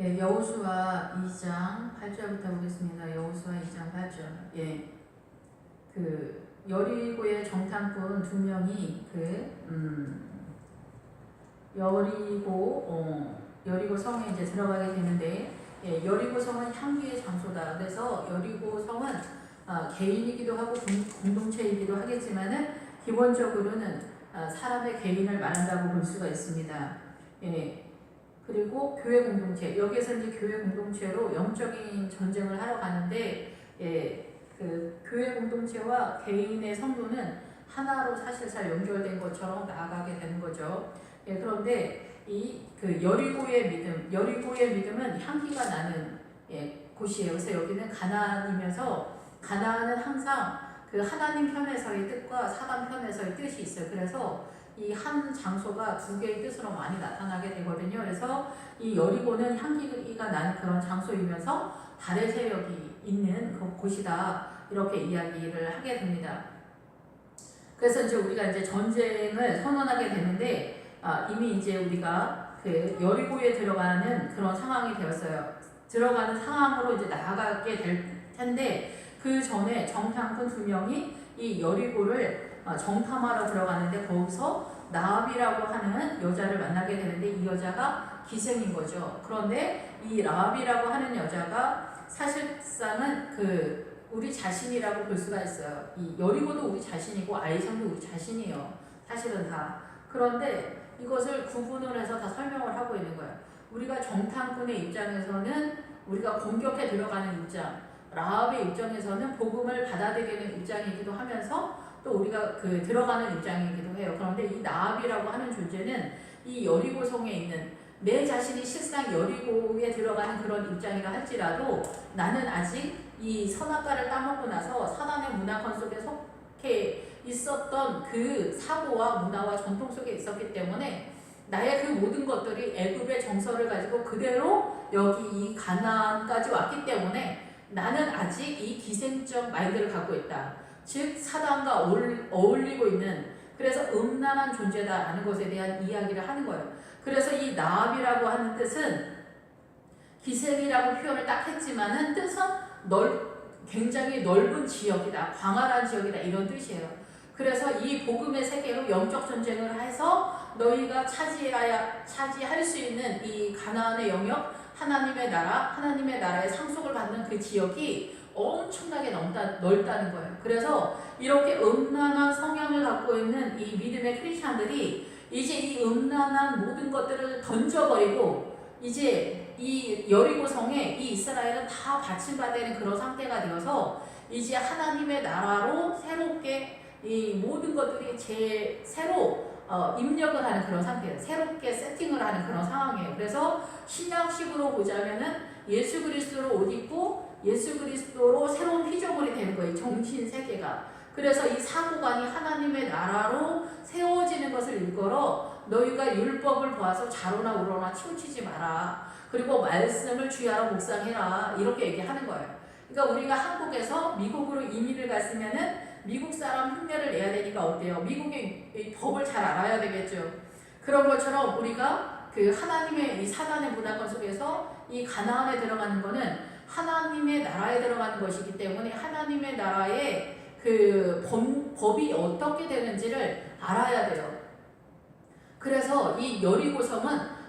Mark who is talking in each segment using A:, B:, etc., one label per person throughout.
A: 예, 여호수아 2장 8절부터 보겠습니다. 여호수아 2장 8절. 예. 그 여리고의 정탐꾼 두 명이 여리고 성에 이제 들어가게 되는데, 예, 여리고 성은 향기의 장소다. 그래서 여리고 성은 개인이기도 하고 공동체이기도 하겠지만은 기본적으로는 사람의 개인을 말한다고 볼 수가 있습니다. 예. 그리고 교회 공동체, 여기에서 이제 교회 공동체로 영적인 전쟁을 하러 가는데, 예, 그 교회 공동체와 개인의 성도는 하나로 사실상 연결된 것처럼 나아가게 되는 거죠. 예, 그런데 그 여리고의 믿음은 향기가 나는, 예, 곳이에요. 그래서 여기는 가나안이면서, 가나안은 항상 그 하나님 편에서의 뜻과 사람 편에서의 뜻이 있어요. 그래서 이 한 장소가 두 개의 뜻으로 많이 나타나게 되거든요. 그래서 이 여리고는 향기가 나는 그런 장소이면서 달의 세력이 있는 그 곳이다, 이렇게 이야기를 하게 됩니다. 그래서 이제 우리가 이제 전쟁을 선언하게 되는데, 이미 이제 우리가 그 여리고에 들어가는 그런 상황이 되었어요. 들어가는 상황으로 이제 나아가게 될 텐데, 그 전에 정탐꾼 두 명이 이 여리고를 정탐하러 들어가는데, 거기서 라합이라고 하는 여자를 만나게 되는데, 이 여자가 기생인 거죠. 그런데 이 라합이라고 하는 여자가 사실상은 우리 자신이라고 볼 수가 있어요. 이 여리고도 우리 자신이고 아이성도 우리 자신이에요. 사실은 다. 그런데 이것을 구분을 해서 다 설명을 하고 있는 거예요. 우리가 정탐꾼의 입장에서는 우리가 공격해 들어가는 입장, 라합의 입장에서는 복음을 받아들이는 입장이기도 하면서 또 우리가 들어가는 입장이기도 해요. 그런데 이 라합이라고 하는 존재는 이 여리고 성에 있는, 내 자신이 실상 여리고에 들어가는 그런 입장이라 할지라도 나는 아직 이 선악과를 따먹고 나서 사단의 문화권 속에 속해 있었던 그 사고와 문화와 전통 속에 있었기 때문에 나의 그 모든 것들이 애굽의 정서를 가지고 그대로 여기 이 가나안까지 왔기 때문에 나는 아직 이 기생적 마인드를 갖고 있다. 즉 사단과 어울리고 있는, 그래서 음란한 존재다라는 것에 대한 이야기를 하는 거예요. 그래서 이 라합이라고 하는 뜻은 기생이라고 표현을 딱 했지만은 뜻은 굉장히 넓은 지역이다, 광활한 지역이다, 이런 뜻이에요. 그래서 이 복음의 세계로 영적 전쟁을 해서 너희가 차지할 수 있는 이 가나안의 영역, 하나님의 나라의 상속을 받는 그 지역이 엄청나게 넓다는 거예요. 그래서 이렇게 음란한 성향을 갖고 있는 이 믿음의 크리스찬들이 이제 이 음란한 모든 것들을 던져버리고, 이제 이 여리고 성에 이 이스라엘은 다 받침받는 그런 상태가 되어서 이제 하나님의 나라로 새롭게 이 모든 것들이 새로 입력을 하는 그런 상태예요. 새롭게 세팅을 하는 그런 상황이에요. 그래서 신약식으로 보자면은 예수 그리스도로 옷 입고 예수 그리스도로 새로운 피조물이 되는 거예요. 정신 세계가. 그래서 이 사고관이 하나님의 나라로 세워지는 것을 일컬어 너희가 율법을 보아서 자로나 우로나 치우치지 마라. 그리고 말씀을 주야로 묵상해라. 이렇게 얘기하는 거예요. 그러니까 우리가 한국에서 미국으로 이민을 갔으면은 미국 사람 흉내를 내야 되니까 어때요? 미국의 법을 잘 알아야 되겠죠. 그런 것처럼 우리가 하나님의 이 사단의 문화권 속에서 이 가나안에 들어가는 거는 하나님의 나라에 들어가는 것이기 때문에 하나님의 나라의 법이 어떻게 되는지를 알아야 돼요. 그래서 이 여리고성은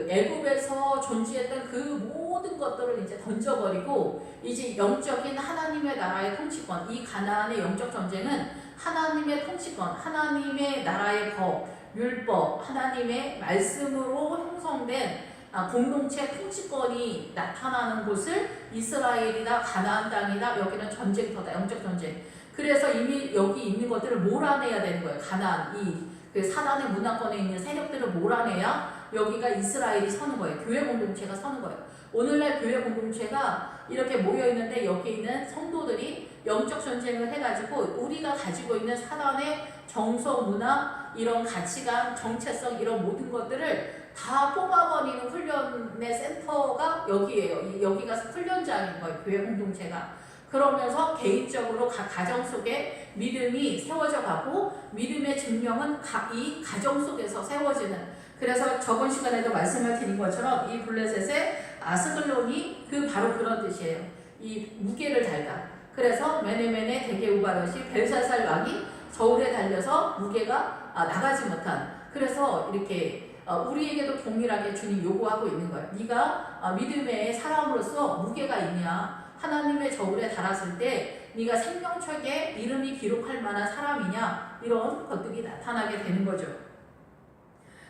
A: 애굽에서 존재했던 그 모든 것들을 이제 던져버리고 이제 영적인 하나님의 나라의 통치권, 이 가나안의 영적 전쟁은 하나님의 통치권, 하나님의 나라의 법, 율법, 하나님의 말씀으로 형성된 공동체 통치권이 나타나는 곳을 이스라엘이나 가나안 땅이나 여기는 전쟁터다, 영적 전쟁. 그래서 이미 여기 있는 것들을 몰아내야 되는 거예요. 가나안, 사단의 문화권에 있는 세력들을 몰아내야 여기가 이스라엘이 서는 거예요. 교회 공동체가 서는 거예요. 오늘날 교회 공동체가 이렇게 모여있는데 여기 있는 성도들이 영적 전쟁을 해가지고 우리가 가지고 있는 사단의 정서, 문화, 이런 가치관, 정체성, 이런 모든 것들을 다 뽑아버리는 훈련의 센터가 여기예요. 여기가 훈련장인 거예요. 교회 공동체가. 그러면서 개인적으로 각 가정 속에 믿음이 세워져 가고 믿음의 증명은 이 가정 속에서 세워지는, 그래서 저번 시간에도 말씀을 드린 것처럼 이 블레셋에 아스글론이 그 바로 그런 뜻이에요. 이 무게를 달다. 그래서 메네메네 대게 우바롯이 벨사살 왕이 저울에 달려서 무게가 나가지 못한. 그래서 이렇게 우리에게도 동일하게 주님 요구하고 있는 거예요. 네가 믿음의 사람으로서 무게가 있냐? 하나님의 저울에 달았을 때 네가 생명책에 이름이 기록할 만한 사람이냐? 이런 것들이 나타나게 되는 거죠.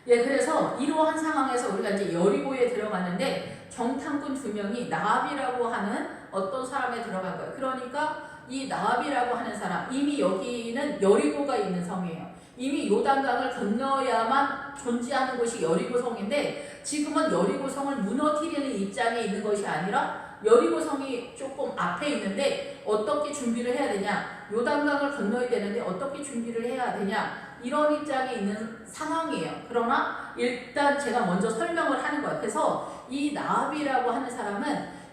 A: 예, 그래서 이러한 상황에서 우리가 이제 여리고에 들어갔는데 정탐꾼 2명이 나합이라고 하는 어떤 사람에 들어간 거예요. 그러니까 이 나합이라고 하는 사람, 이미 여기는 여리고가 있는 성이에요. 이미 요단강을 건너야만 존재하는 곳이 여리고성인데 지금은 여리고성을 무너뜨리는 입장에 있는 것이 아니라 여리고성이 조금 앞에 있는데 어떻게 준비를 해야 되냐, 요단강을 건너야 되는데 어떻게 준비를 해야 되냐, 이런 입장에 있는 상황이에요. 그러나 일단 제가 먼저 설명을 하는 거예요. 그래서 이 나합이라고 하는 사람은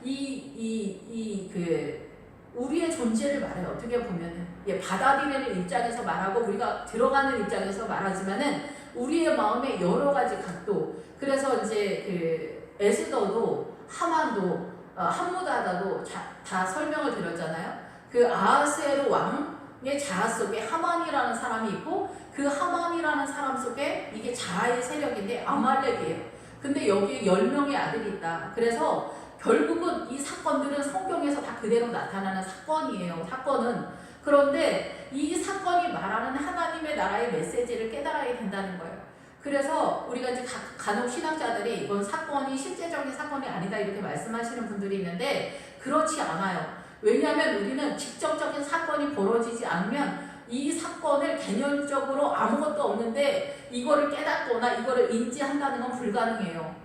A: 우리의 존재를 말해요. 어떻게 보면은 받아들이는 입장에서 말하고 우리가 들어가는 입장에서 말하지만은 우리의 마음의 여러 가지 각도. 그래서 이제 에스더도 하만도 함무다다도 다 설명을 드렸잖아요. 그 아하스에로 왕의 자아 속에 하만이라는 사람이 있고 그 하만이라는 사람 속에 이게 자아의 세력인데 아말렉이에요. 근데 여기에 10명의 아들이 있다. 그래서 결국은 이 사건들은 성경에서 다 그대로 나타나는 사건이에요. 사건은. 그런데 이 사건이 말하는 하나님의 나라의 메시지를 깨달아야 된다는 거예요. 그래서 우리가 이제 간혹 신학자들이 이건 사건이 실제적인 사건이 아니다 이렇게 말씀하시는 분들이 있는데 그렇지 않아요. 왜냐하면 우리는 직접적인 사건이 벌어지지 않으면 이 사건을 개념적으로 아무것도 없는데 이거를 깨닫거나 이거를 인지한다는 건 불가능해요.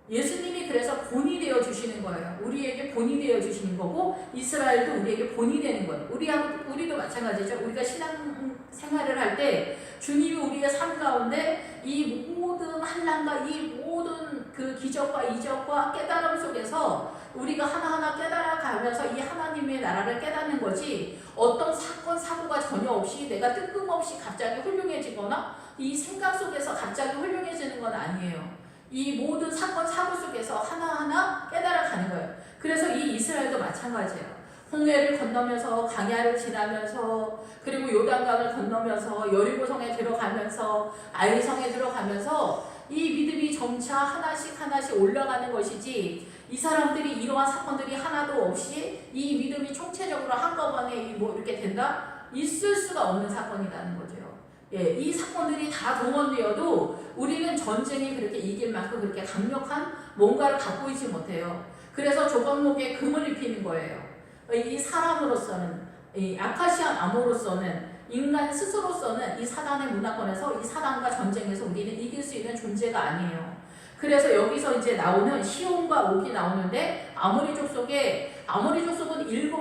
A: 예수님이 그래서 본이 되어 주시는 거예요. 우리에게 본이 되어 주시는 거고 이스라엘도 우리에게 본이 되는 거예요. 우리도 마찬가지죠. 우리가 신앙 생활을 할 때 주님이 우리의 삶 가운데 이 모든 환난과 이 모든 그 기적과 이적과 깨달음 속에서 우리가 하나하나 깨달아가면서 이 하나님의 나라를 깨닫는 거지 어떤 사건 사고가 전혀 없이 내가 뜬금없이 갑자기 훌륭해지거나 이 생각 속에서 갑자기 훌륭해지는 건 아니에요. 이 모든 사건 사고 속에서 하나하나 깨달아가는 거예요. 그래서 이 이스라엘도 마찬가지예요. 홍해를 건너면서 강야를 지나면서 그리고 요단강을 건너면서 여리고성에 들어가면서 아이성에 들어가면서 이 믿음이 점차 하나씩 올라가는 것이지 이 사람들이 이러한 사건들이 하나도 없이 이 믿음이 총체적으로 한꺼번에 뭐 이렇게 된다? 있을 수가 없는 사건이라는 거죠. 예, 이 사건들이 다 동원되어도 우리는 전쟁에 그렇게 이길 만큼 그렇게 강력한 뭔가를 갖고 있지 못해요. 그래서 조각목에 금을 입히는 거예요. 이 사람으로서는, 이 아카시아 나무로서는, 인간 스스로서는 이 사단의 문화권에서 이 사단과 전쟁에서 우리는 이길 수 있는 존재가 아니에요. 그래서 여기서 이제 나오는 시온과 옥이 나오는데 아모리 족속은 7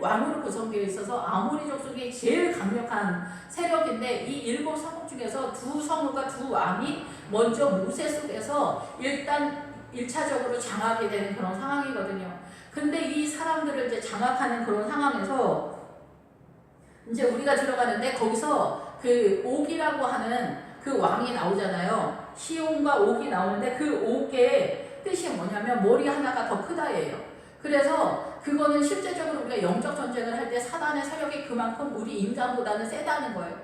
A: 왕으로 구성되어 있어서 아모리 족속이 제일 강력한 세력인데 이 7성읍 중에서 2성읍과 2왕이 먼저 모세 속에서 일단 1차적으로 장악이 되는 그런 상황이거든요. 근데 이 사람들을 이제 장악하는 그런 상황에서 이제 우리가 들어가는데 거기서 그 옥이라고 하는 그 왕이 나오잖아요. 시온과 옥이 나오는데 그 옥의 뜻이 뭐냐면 머리 하나가 더 크다예요. 그래서 그거는 실제적으로 우리가 영적 전쟁을 할 때 사단의 세력이 그만큼 우리 인간보다는 세다는 거예요.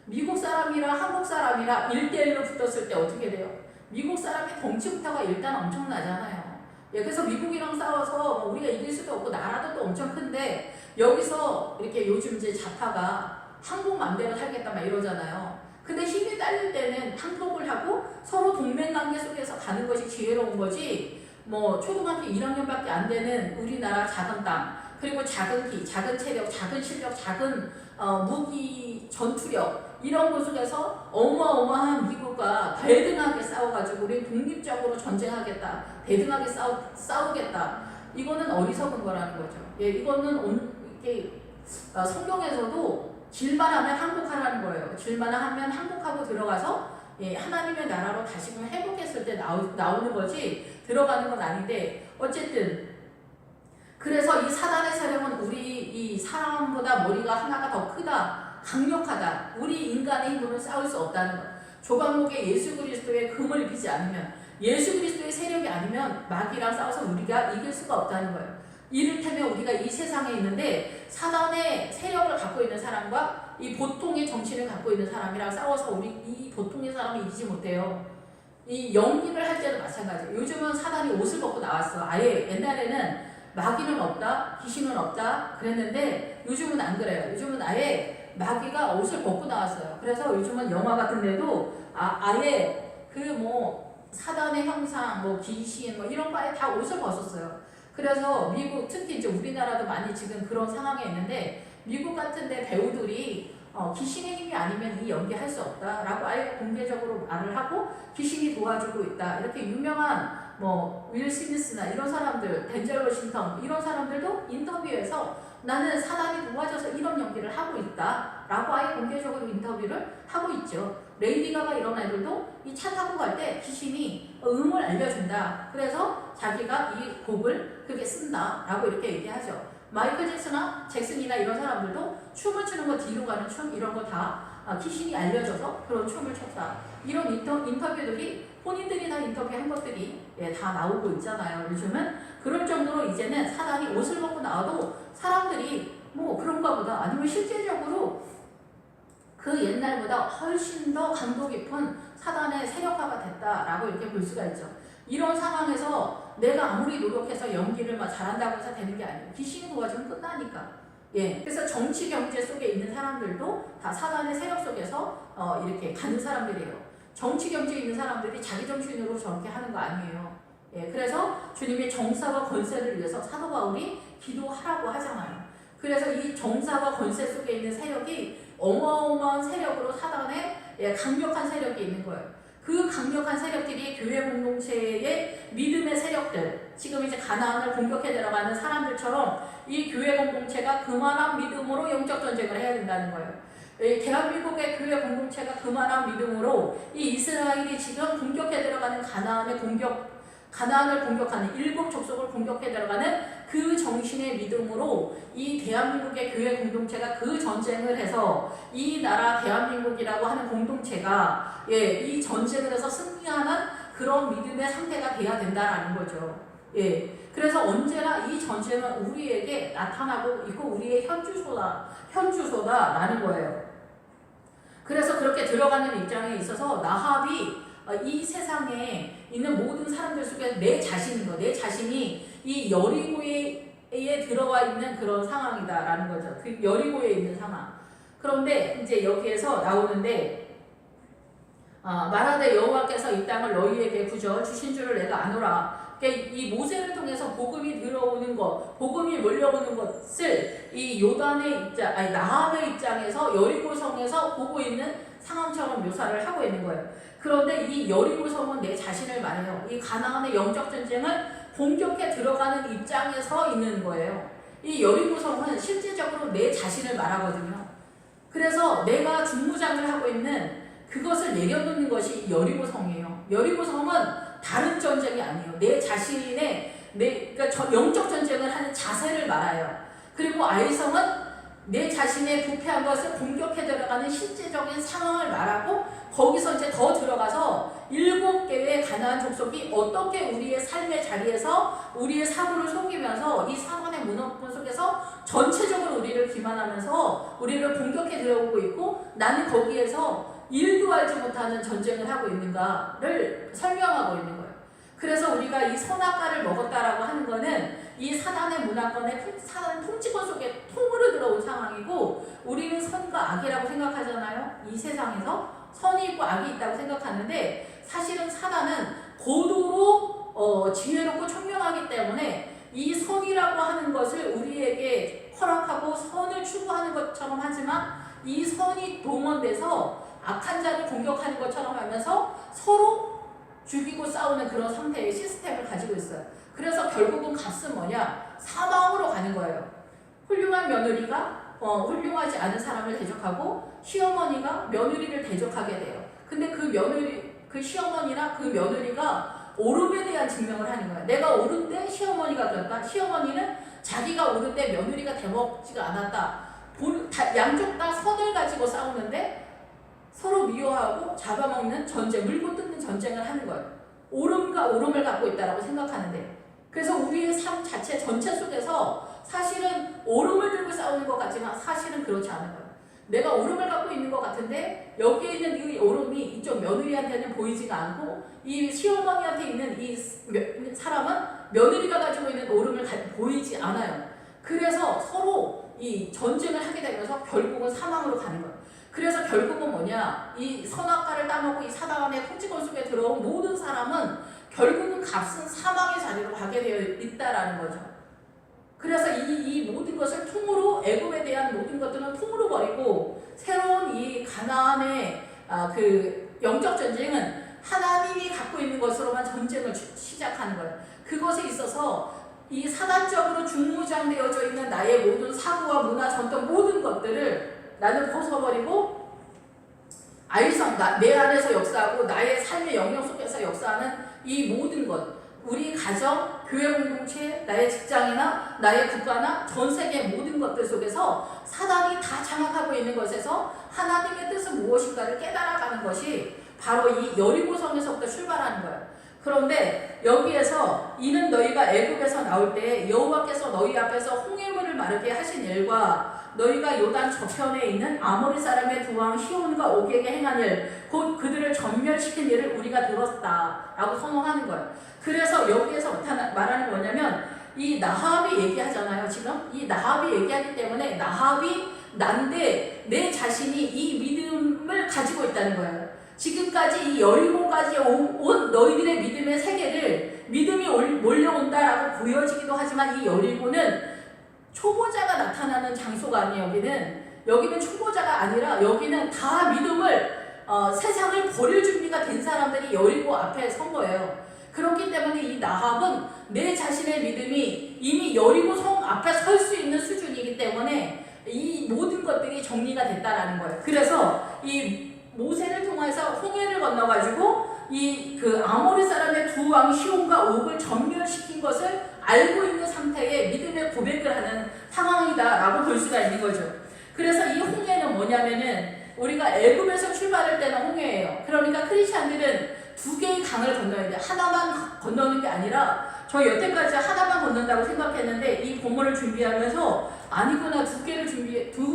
A: 미국 사람이랑 한국 사람이랑 1대1로 붙었을 때 어떻게 돼요? 미국 사람이 덩치부터가 일단 엄청나잖아요. 예, 그래서 미국이랑 싸워서 우리가 이길 수도 없고 나라도 또 엄청 큰데 여기서 이렇게 요즘 이제 좌파가 한국 맘대로 살겠다 막 이러잖아요. 근데 힘이 딸릴 때는 항복을 하고 서로 동맹관계 속에서 가는 것이 지혜로운 거지 뭐 초등학교 1학년밖에 안 되는 우리나라 작은 땅 그리고 작은 키, 작은 체력, 작은 실력, 작은 무기, 전투력 이런 곳 속에서 어마어마한 미국과 대등하게 싸워가지고 우리 독립적으로 전쟁하겠다, 대등하게 싸우겠다. 이거는 어리석은 거라는 거죠. 예, 이거는 성경에서도 질만 하면 항복하라는 거예요. 질만 하면 항복하고 들어가서 예, 하나님의 나라로 다시금 회복했을 때 나오는 거지 들어가는 건 아닌데 어쨌든 그래서 이 사단의 세력은 우리 이 사람보다 머리가 하나가 더 크다, 강력하다. 우리 인간의 힘으로는 싸울 수 없다는 것. 조각목에 예수 그리스도의 금을 입히지 않으면 예수 그리스도의 세력이 아니면 마귀랑 싸워서 우리가 이길 수가 없다는 거예요. 이를테면 우리가 이 세상에 있는데 사단의 세력을 갖고 있는 사람과 이 보통의 정신을 갖고 있는 사람이랑 싸워서 우리 이 보통의 사람이 이기지 못해요. 이 연기를 할 때도 마찬가지예요. 요즘은 사단이 옷을 벗고 나왔어. 아예 옛날에는 마귀는 없다, 귀신은 없다 그랬는데 요즘은 안 그래요. 요즘은 아예 마귀가 옷을 벗고 나왔어요. 그래서 요즘은 영화 같은 데도 아예 그 뭐 사단의 형상, 뭐 귀신 뭐 이런 거에 다 옷을 벗었어요. 그래서 미국, 특히 이제 우리나라도 많이 지금 그런 상황에 있는데 미국 같은데 배우들이 귀신의 힘이 아니면 이 연기할 수 없다라고 아예 공개적으로 말을 하고 귀신이 도와주고 있다. 이렇게 유명한 뭐 윌 스미스나 이런 사람들, 덴젤 워싱턴 이런 사람들도 인터뷰에서 나는 사단이 도와줘서 이런 연기를 하고 있다 라고 아예 공개적으로 인터뷰를 하고 있죠. 레이디 가가 이런 애들도 이 차 타고 갈 때 귀신이 음을 알려준다. 그래서 자기가 이 곡을 그렇게 쓴다 라고 이렇게 얘기하죠. 마이클 잭슨이나 이런 사람들도 춤을 추는 거, 뒤로 가는 춤 이런 거 다 귀신이 알려줘서 그런 춤을 췄다. 이런 인터뷰들이 본인들이 다 인터뷰한 것들이 다 나오고 있잖아요. 요즘은 그럴 정도로 이제는 사단이 옷을 벗고 나와도 사람들이 뭐 그런가 보다, 아니면 실제적으로 그 옛날보다 훨씬 더 강도 깊은 사단의 세력화가 됐다라고 이렇게 볼 수가 있죠. 이런 상황에서 내가 아무리 노력해서 연기를 막 잘한다고 해서 되는 게 아니에요. 귀신이 도와주면 끝나니까. 그래서 정치 경제 속에 있는 사람들도 다 사단의 세력 속에서 이렇게 가는 사람들이에요. 정치 경제에 있는 사람들이 자기 정신으로 저렇게 하는 거 아니에요. 그래서 주님의 정사와 권세를 위해서 사도 바울이 기도하라고 하잖아요. 그래서 이 정사와 권세 속에 있는 세력이 어마어마한 세력으로 사단의 강력한 세력이 있는 거예요. 그 강력한 세력들이 교회 공동체의 믿음의 세력들, 지금 이제 가나안을 공격해 들어가는 사람들처럼 이 교회 공동체가 그만한 믿음으로 영적 전쟁을 해야 된다는 거예요. 대한민국의 교회 공동체가 그만한 믿음으로 이 이스라엘이 지금 공격해 들어가는 가나안을 공격하는 일곱 족속을 공격해 들어가는 그 정신의 믿음으로 이 대한민국의 교회 공동체가 그 전쟁을 해서 이 나라 대한민국이라고 하는 공동체가 이 전쟁을 해서 승리하는 그런 믿음의 상태가 돼야 된다라는 거죠. 그래서 언제나 이 전쟁은 우리에게 나타나고 있고 우리의 현주소다라는 거예요. 그래서 그렇게 들어가는 입장에 있어서 나합이 이 세상에 있는 모든 사람들 속에 내 자신이 이 여리고에 들어와 있는 그런 상황이다라는 거죠. 그 여리고에 있는 상황. 그런데 이제 여기에서 나오는데 말하되 여호와께서 이 땅을 너희에게 부져 주신 줄을 내가 아노라. 이 모세를 통해서 복음이 들어오는 것, 복음이 몰려오는 것을 이 요단의 입장, 나합의 입장에서 여리고성에서 보고 있는 상황처럼 묘사를 하고 있는 거예요. 그런데 이 여리고성은 내 자신을 말해요. 이 가나안의 영적 전쟁을 공격해 들어가는 입장에 서 있는 거예요. 이 여리고성은 실질적으로 내 자신을 말하거든요. 그래서 내가 중무장을 하고 있는 그것을 내려놓는 것이 여리고성이에요. 여리고성은 다른 전쟁이 아니에요. 내 자신의 그러니까 영적 전쟁을 하는 자세를 말해요. 그리고 아이성은 내 자신의 부패한 것을 공격해 들어가는 실제적인 상황을 말하고 거기서 이제 더 들어가서 7개의 가나안 족속이 어떻게 우리의 삶의 자리에서 우리의 사고를 속이면서 이 사관의 문화권 속에서 전체적으로 우리를 기만하면서 우리를 공격해 들어오고 있고 나는 거기에서 일도 알지 못하는 전쟁을 하고 있는가를 설명하고 있는 거예요. 그래서 우리가 이 선악과를 먹었다라고 하는 거는 이 사단의 문화권의 사단 통치권 속에 통으로 들어온 상황이고 우리는 선과 악이라고 생각하잖아요. 이 세상에서 선이 있고 악이 있다고 생각하는데 사실은 사단은 고도로 지혜롭고 총명하기 때문에 이 선이라고 하는 것을 우리에게 허락하고 선을 추구하는 것처럼 하지만 이 선이 동원돼서 악한 자를 공격하는 것처럼 하면서 서로 죽이고 싸우는 그런 상태의 시스템을 가지고 있어요. 그래서 결국은 값은 뭐냐? 사망으로 가는 거예요. 훌륭한 며느리가 훌륭하지 않은 사람을 대적하고 시어머니가 며느리를 대적하게 돼요. 근데 그 시어머니나 그 며느리가 옳음에 대한 증명을 하는 거예요. 내가 옳은데 시어머니가 그럴까? 시어머니는 자기가 옳은데 며느리가 대먹지가 않았다. 양쪽 다 선을 가지고 싸우는데 서로 미워하고 잡아먹는 전쟁, 물고 뜯는 전쟁을 하는 거예요. 오름과 오름을 갖고 있다라고 생각하는데, 그래서 우리의 삶 자체 전체 속에서 사실은 오름을 들고 싸우는 것 같지만 사실은 그렇지 않은 거예요. 내가 오름을 갖고 있는 것 같은데 여기에 있는 이 오름이 이쪽 며느리한테는 보이지가 않고 이 시어머니한테 있는 이 사람은 며느리가 가지고 있는 오름을 보이지 않아요. 그래서 서로 이 전쟁을 하게 되면서 결국은 사망으로 가는 거예요. 그래서 결국은 뭐냐, 이 선악과를 따먹고 이 사단의 통치권 속에 들어온 모든 사람은 결국은 값은 사망의 자리로 가게 되어 있다라는 거죠. 그래서 이 모든 것을 통으로, 애굽에 대한 모든 것들은 통으로 버리고 새로운 이 가나안의 그 영적 전쟁은 하나님이 갖고 있는 것으로만 전쟁을 시작하는 거예요. 그것에 있어서 이 사단적으로 중무장되어져 있는 나의 모든 사고와 문화, 전통 모든 것들을 나는 벗어버리고 아이성, 내 안에서 역사하고 나의 삶의 영역 속에서 역사하는 이 모든 것, 우리 가정, 교회 공동체, 나의 직장이나 나의 국가나 전 세계 모든 것들 속에서 사단이 다 장악하고 있는 것에서 하나님의 뜻은 무엇인가를 깨달아가는 것이 바로 이 여리고성에서부터 출발하는 거예요. 그런데 여기에서 이는 너희가 애굽에서 나올 때 여호와께서 너희 앞에서 홍해물을 마르게 하신 일과 너희가 요단 저편에 있는 아모리 사람의 두 왕 시온과 옥에게 행한 일, 곧 그들을 전멸시킨 일을 우리가 들었다 라고 선언하는 거예요. 그래서 여기에서 말하는 뭐냐면 이 나합이 얘기하잖아요. 지금 이 나합이 얘기하기 때문에 나합이 난데 내 자신이 이 믿음을 가지고 있다는 거예요. 지금까지 이 여리고까지 온 너희들의 믿음의 세계를 믿음이 몰려온다라고 보여지기도 하지만 이 여리고는 초보자가 나타나는 장소가 아니에요. 여기는 초보자가 아니라 여기는 다 믿음을 세상을 버릴 준비가 된 사람들이 여리고 앞에 선 거예요. 그렇기 때문에 이 나합은 내 자신의 믿음이 이미 여리고 성 앞에 설 수 있는 수준이기 때문에 이 모든 것들이 정리가 됐다라는 거예요. 그래서 이 모세를 통해서 홍해를 건너가지고 이 그 아모리 사람의 두 왕 시온과 옥을 전멸시킨 것을 알고 있는 상태에 믿음의 고백을 하는 상황이다라고 볼 수가 있는 거죠. 그래서 이 홍해는 뭐냐면은 우리가 애굽에서 출발할 때는 홍해예요. 그러니까 크리스찬들은 두 개의 강을 건너야 돼. 하나만 건너는 게 아니라 저 여태까지 하나만 건넌다고 생각했는데 이 본문을 준비하면서 아니구나, 두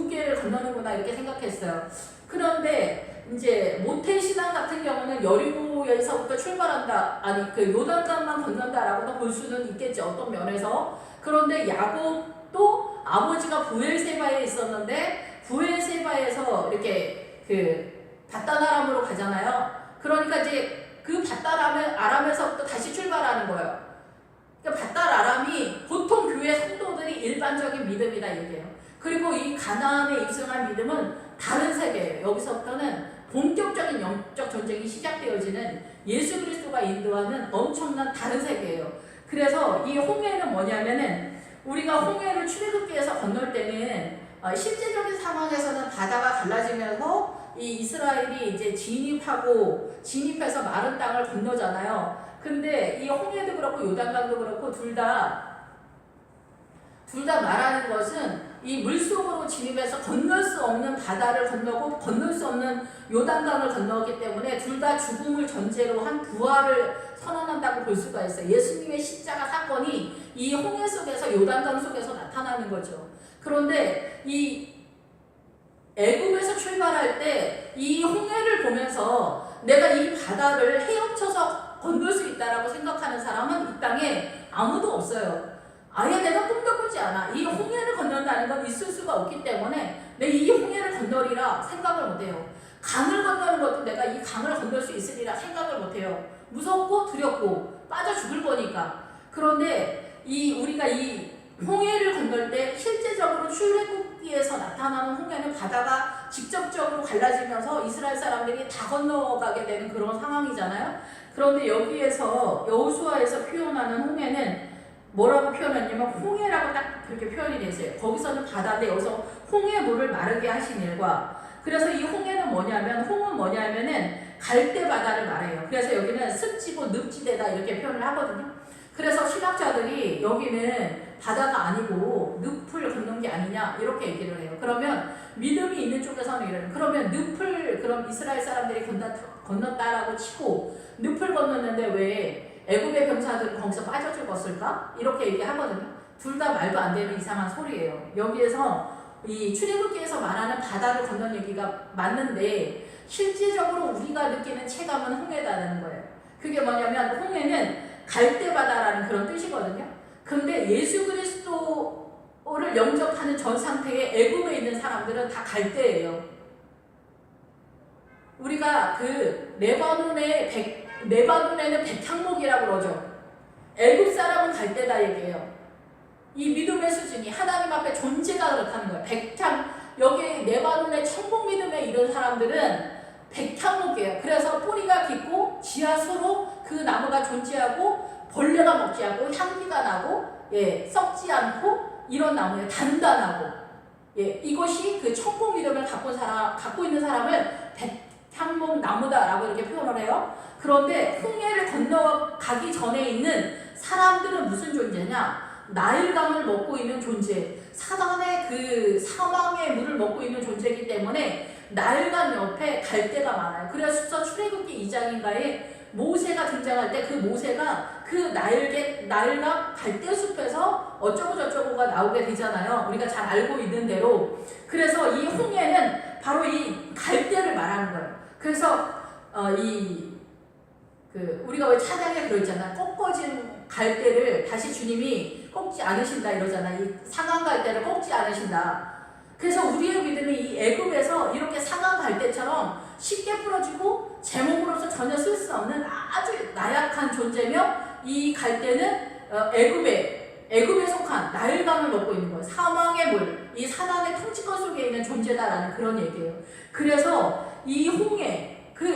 A: 개를 건너는구나 이렇게 생각했어요. 그런데 이제 모태 신앙 같은 경우는 여리고에서부터 출발한다, 아니 그 요단강만 건넌다라고도 볼 수는 있겠죠, 어떤 면에서. 그런데 야곱도 아버지가 부엘세바에 있었는데 부엘세바에서 이렇게 그 바단 아람으로 가잖아요. 그러니까 이제 그 바단 아람에서부터 다시 출발하는 거예요. 그러니까 바단 아람이 보통 교회 성도들이 일반적인 믿음이다 얘기해요. 그리고 이 가나안에 입성한 믿음은 다른 세계예요. 여기서부터는 본격적인 영적 전쟁이 시작되어지는 예수 그리스도가 인도하는 엄청난 다른 세계예요. 그래서 이 홍해는 뭐냐면은 우리가 홍해를 출애굽기에서 건널 때는 실제적인 상황에서는 바다가 갈라지면서 이 이스라엘이 이제 진입해서 마른 땅을 건너잖아요. 근데 이 홍해도 그렇고 요단강도 그렇고 둘 다 말하는 것은 이 물속으로 진입해서 건널 수 없는 바다를 건너고 건널 수 없는 요단강을 건너기 때문에 둘 다 죽음을 전제로 한 부활을 선언한다고 볼 수가 있어요. 예수님의 십자가 사건이 이 홍해 속에서 요단강 속에서 나타나는 거죠. 그런데 이 애굽에서 출발할 때 이 홍해를 보면서 내가 이 바다를 헤엄쳐서 건널 수 있다라고 생각하는 사람은 이 땅에 아무도 없어요. 아예 내가 꿈도 꾸지 않아. 이 홍해를 건넌다는 건 있을 수가 없기 때문에 내 이 홍해를 건너리라 생각을 못해요. 강을 건너는 것도 내가 이 강을 건널 수 있으리라 생각을 못해요. 무섭고 두렵고 빠져 죽을 거니까. 그런데 우리가 이 홍해를 건널 때 실제적으로 출애굽기에서 나타나는 홍해는 바다가 직접적으로 갈라지면서 이스라엘 사람들이 다 건너가게 되는 그런 상황이잖아요. 그런데 여기에서 여호수아에서 표현하는 홍해는 뭐라고 표현했냐면 홍해라고 딱 그렇게 표현이 됐어요. 거기서는 바다인데 여기서 홍해 물을 마르게 하신 일과, 그래서 이 홍해는 홍은 뭐냐면은 갈대 바다를 말해요. 그래서 여기는 습지고 늪지대다 이렇게 표현을 하거든요. 그래서 신학자들이 여기는 바다가 아니고 늪을 걷는 게 아니냐 이렇게 얘기를 해요. 그러면 믿음이 있는 쪽에서는 이래요. 그러면 늪을 그럼 이스라엘 사람들이 건넜다라고 치고 늪을 건넜는데 왜 애굽의 병사들은 거기서 빠져 죽었을까? 이렇게 얘기하거든요. 둘 다 말도 안 되는 이상한 소리예요. 여기에서 이 출애굽기에서 말하는 바다를 건넌 얘기가 맞는데 실질적으로 우리가 느끼는 체감은 홍해다라는 거예요. 그게 뭐냐면 홍해는 갈대바다라는 그런 뜻이거든요. 근데 예수 그리스도를 영접하는 전 상태에 애굽에 있는 사람들은 다 갈대예요. 우리가 그 레바논에는 백향목이라고 그러죠. 애굽 사람은 갈대다 얘기해요. 이 믿음의 수준이 하나님 앞에 존재가 그렇다는 거예요. 여기 레바논의 천국 믿음에 이른 사람들은 백향목이에요. 그래서 뿌리가 깊고 지하수로 그 나무가 존재하고 벌레가 먹지 않고 향기가 나고 썩지 않고 이런 나무예요. 단단하고 이것이 그 천국 믿음을 갖고 있는 사람을 백향목 나무다라고 이렇게 표현을 해요. 그런데 홍해를 건너가기 전에 있는 사람들은 무슨 존재냐? 나일강을 먹고 있는 존재, 사단의 그 사망의 물을 먹고 있는 존재이기 때문에 나일강 옆에 갈대가 많아요. 그래서 출애굽기 2장인가에 모세가 등장할 때 그 모세가 그 나일강 갈대숲에서 어쩌고 저쩌고가 나오게 되잖아요. 우리가 잘 알고 있는 대로. 그래서 이 홍해는 바로 이 갈대를 말하는 거예요. 그래서 우리가 왜 찬양에 그러잖아. 꺾어진 갈대를 다시 주님이 꺾지 않으신다 이러잖아. 이 상한 갈대를 꺾지 않으신다. 그래서 우리의 믿음이 이 애굽에서 이렇게 상한 갈대처럼 쉽게 부러지고 제 몸으로서 전혀 쓸 수 없는 아주 나약한 존재며 이 갈대는 애굽에 속한 나일강을 먹고 있는 거예요. 사망의 물, 이 사단의 통치권 속에 있는 존재다라는 그런 얘기예요. 그래서 이 홍해, 그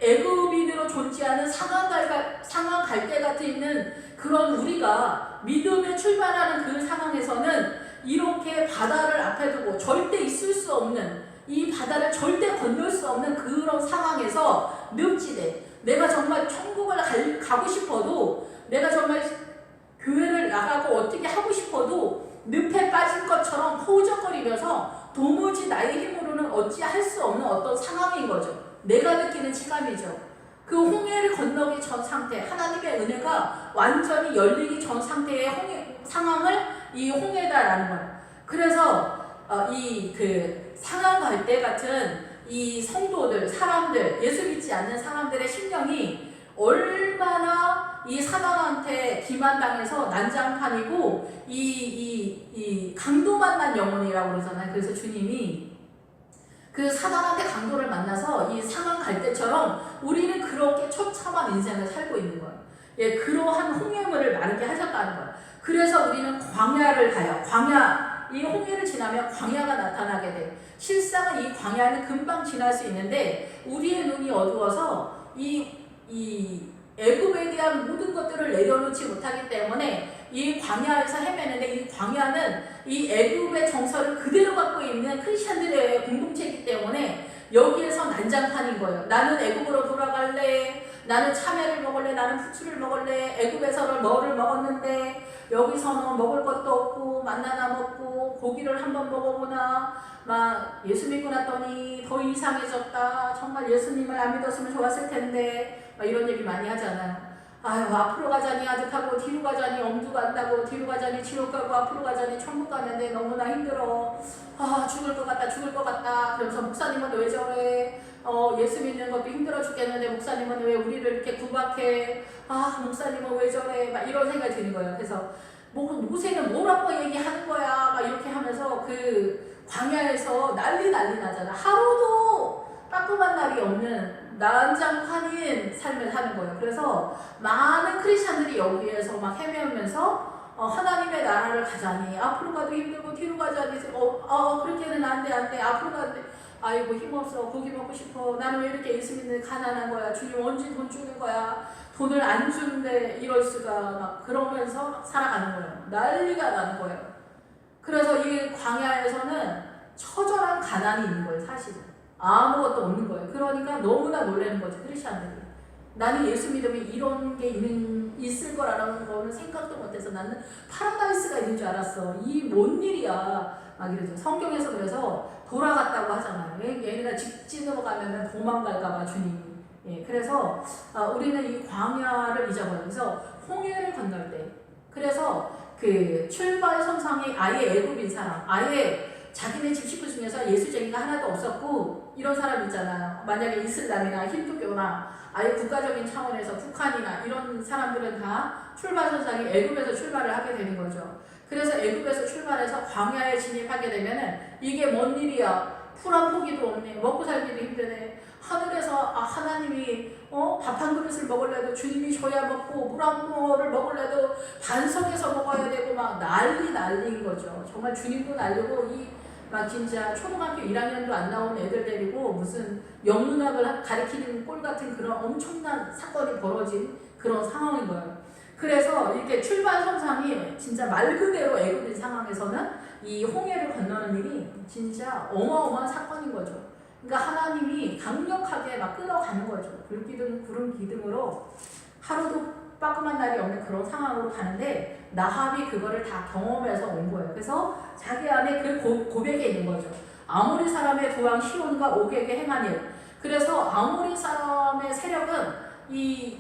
A: 애굽인으로 존재하는 상한 갈대 같은 있는 그런 우리가 믿음에 출발하는 그 상황에서는 이렇게 바다를 앞에 두고 절대 있을 수 없는 이 바다를 절대 건널 수 없는 그런 상황에서 늪지대, 내가 정말 천국을 가고 싶어도 내가 정말 교회를 나가고 어떻게 하고 싶어도 늪에 빠진 것처럼 허우적거리면서 도무지 나의 힘으로는 어찌할 수 없는 어떤 상황인 거죠. 내가 느끼는 체감이죠. 그 홍해를 건너기 전 상태, 하나님의 은혜가 완전히 열리기 전 상태의 상황을 이 홍해다라는 거예요. 그래서 상한 갈대 같은 이 성도들, 사람들, 예수 믿지 않는 사람들의 심령이 얼마나 이 사단한테 기만당해서 난장판이고 이 강도 만난 영혼이라고 그러잖아요. 그래서 주님이 그 사단한테 강도를 만나서 이 상한 갈대처럼 우리는 그렇게 처참한 인생을 살고 있는 거예요. 그러한 홍해물을 마르게 하셨다는 거예요. 그래서 우리는 광야를 가요. 이 홍해를 지나면 광야가 나타나게 돼. 실상은 이 광야는 금방 지날 수 있는데 우리의 눈이 어두워서 이 애굽에 대한 모든 것들을 내려놓지 못하기 때문에 이 광야에서 헤매는데, 이 광야는 이 애굽의 정서를 그대로 갖고 있는 크리스천들의 공동체이기 때문에 여기에서 난장판인 거예요. 나는 애굽으로 돌아갈래, 나는 참외를 먹을래, 나는 부추를 먹을래, 애굽에서는 뭐를 먹었는데 여기서는 먹을 것도 없고 만나나 먹고 고기를 한번 먹어보나, 막 예수 믿고 났더니 더 이상해졌다, 정말 예수님을 안 믿었으면 좋았을 텐데, 막 이런 얘기 많이 하잖아요. 아유, 앞으로 가자니 아득하고 뒤로 가자니 엄두가 안 나고 뒤로 가자니 지옥 가고 앞으로 가자니 천국 가는데 너무나 힘들어. 죽을 것 같다. 그러면서 목사님은 왜 저래? 예수 믿는 것도 힘들어 죽겠는데 목사님은 왜 우리를 이렇게 구박해? 목사님은 왜 저래? 막 이런 생각이 드는 거예요. 그래서 모세는 뭐라고 얘기하는 거야? 막 이렇게 하면서 그 광야에서 난리 나잖아. 하루도 따끔한 날이 없는 난장판인 삶을 사는 거예요. 그래서 많은 크리스천들이 여기에서 막 헤매면서 하나님의 나라를 가자니 앞으로 가도 힘들고 뒤로 가자니 그렇게는 안 돼 앞으로 가도 아이고 힘없어, 고기 먹고 싶어, 나는 왜 이렇게 예수 믿는 가난한 거야, 주님 언제 돈 주는 거야, 돈을 안 주는데 이럴 수가, 막 그러면서 막 살아가는 거예요. 난리가 나는 거예요. 그래서 이 광야에서는 처절한 가난이 있는 거예요. 사실은 아무것도 없는 거예요. 그러니까 너무나 놀라는 거죠, 크리스천들이. 나는 예수 믿으면 이런 게 있을 거라는 거는 생각도 못해서 나는 파라다이스가 있는 줄 알았어. 이 뭔 일이야. 막 이러죠. 성경에서 그래서 돌아갔다고 하잖아요. 얘네가 직진으로 가면은 도망갈까봐 주님이. 예, 그래서 우리는 이 광야를 잊어버려요. 그래서 홍해를 건널 때. 그래서 그 출발 선상이 아예 애굽인 사람, 아예 자기네 집 식구 중에서 예수쟁이가 하나도 없었고 이런 사람 있잖아요. 만약에 이슬람이나 힌두교나 아예 국가적인 차원에서 북한이나 이런 사람들은 다 출발 선상이 애굽에서 출발을 하게 되는 거죠. 그래서 애굽에서 출발해서 광야에 진입하게 되면은 이게 뭔 일이야? 풀 한 포기도 없네. 먹고 살기도 힘드네. 하늘에서 하나님이 밥 한 그릇을 먹으려도 주님이 줘야 먹고 물 한 모를 먹으려도 반성해서 먹어야 되고 막 난리인 거죠. 정말 주님도 날리고 막 진짜 초등학교 1학년도 안 나온 애들 데리고 무슨 영문학을 가리키는 꼴 같은 그런 엄청난 사건이 벌어진 그런 상황인 거예요. 그래서 이렇게 출발 선상이 진짜 말 그대로 애굽인 상황에서는 이 홍해를 건너는 일이 진짜 어마어마한 사건인 거죠. 그러니까 하나님이 강력하게 막 끌어가는 거죠. 불기둥, 구름 기둥으로 하루도 빠끔한 날이 없는 그런 상황으로 가는데 나합이 그거를 다 경험해서 온 거예요. 그래서 자기 안에 그 고백에 있는 거죠. 아모리 사람의 두 왕 시온과 옥에게 행한 일. 그래서 아모리 사람의 세력은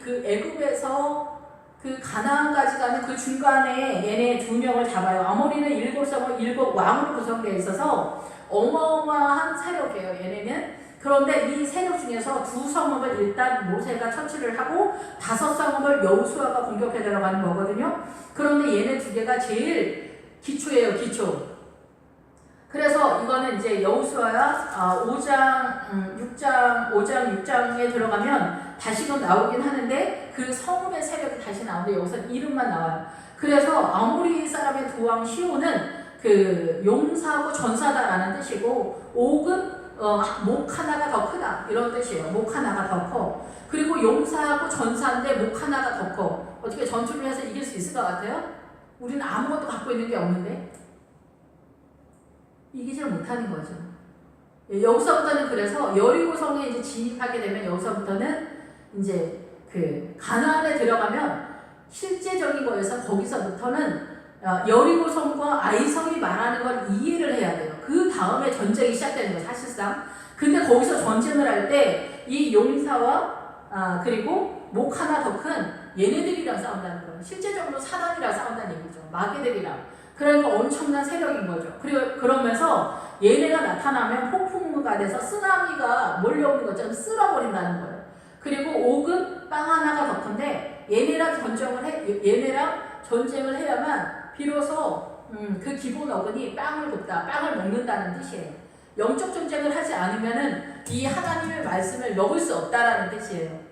A: 그 애굽에서 그 가나안까지 가는 그 중간에 얘네 두 명을 잡아요. 아모리는 7성을 7왕으로 구성되어 있어서 어마어마한 세력이에요. 얘네는. 그런데 이 세력 중에서 2성읍을 일단 모세가 처치를 하고 5성읍을 여호수아가 공격해 들어가는 거거든요. 그런데 얘네 두 개가 제일 기초예요. 기초. 그래서 이거는 이제 여호수아야 5장 6장에 들어가면 다시금 나오긴 하는데 그 성읍의 세력이 다시 나오는데 여기서 이름만 나와요. 그래서 아모리 사람의 두 왕 시온은 그 용사하고 전사다라는 뜻이고 옥은 목 하나가 더 크다 이런 뜻이에요. 목 하나가 더 커. 그리고 용사하고 전사인데 목 하나가 더 커. 어떻게 전투를 해서 이길 수 있을 것 같아요? 우리는 아무것도 갖고 있는 게 없는데 이기지를 못하는 거죠. 여기서부터는 그래서 여리고성에 이제 진입하게 되면 여기서부터는 이제 그 가나안에 들어가면 실제적인 거에서 거기서부터는 여리고성과 아이성이 말하는 걸 이해를 해야 돼요. 그 다음에 전쟁이 시작되는 거예요, 사실상. 근데 거기서 전쟁을 할 때 이 용사와 그리고 목 하나 더 큰 얘네들이랑 싸운다는 거예요. 실제적으로 사단이랑 싸운다는 얘기죠. 마귀들이랑. 그러니까 엄청난 세력인 거죠. 그리고 그러면서 얘네가 나타나면 폭풍우가 돼서 쓰나미가 몰려오는 것처럼 쓸어버린다는 거예요. 그리고 옥은 빵 하나가 더 큰데 얘네랑 전쟁을 해야만 비로소 그 기본 어근이 빵을 굽다, 빵을 먹는다는 뜻이에요. 영적 전쟁을 하지 않으면은 이 하나님의 말씀을 먹을 수 없다라는 뜻이에요.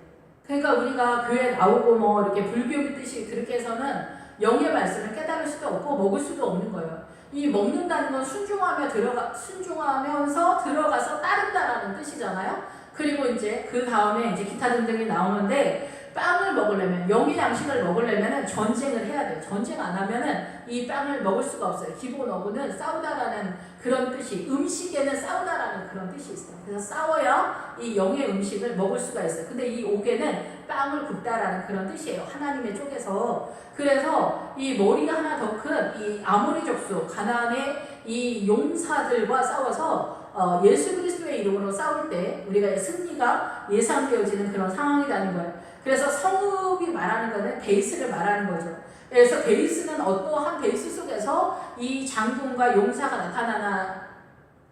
A: 그러니까 우리가 교회 나오고 뭐 이렇게 불교 믿듯이 그렇게 해서는 영의 말씀을 깨달을 수도 없고 먹을 수도 없는 거예요. 이 먹는다는 건 순종하면서 들어가서 따른다라는 뜻이잖아요. 그리고 이제 그 다음에 이제 기타 등등이 나오는데 빵을 먹으려면 영의 양식을 먹으려면 전쟁을 해야 돼요. 전쟁 안 하면은 이 빵을 먹을 수가 없어요. 기본 어구는 싸우다라는 그런 뜻이 음식에는 싸우다라는 그런 뜻이 있어요. 그래서 싸워야 이 영의 음식을 먹을 수가 있어요. 근데 이 옥에는 빵을 굽다라는 그런 뜻이에요. 하나님의 쪽에서. 그래서 이 머리가 하나 더 큰 이 아모리 족속 가나안의 이 용사들과 싸워서 예수 그리스도의 이름으로 싸울 때 우리가 승리가 예상되어지는 그런 상황이라는 거예요. 그래서 성읍이 말하는 거는 베이스를 말하는 거죠. 그래서 베이스는 어떠한 베이스 속에서 이 장군과 용사가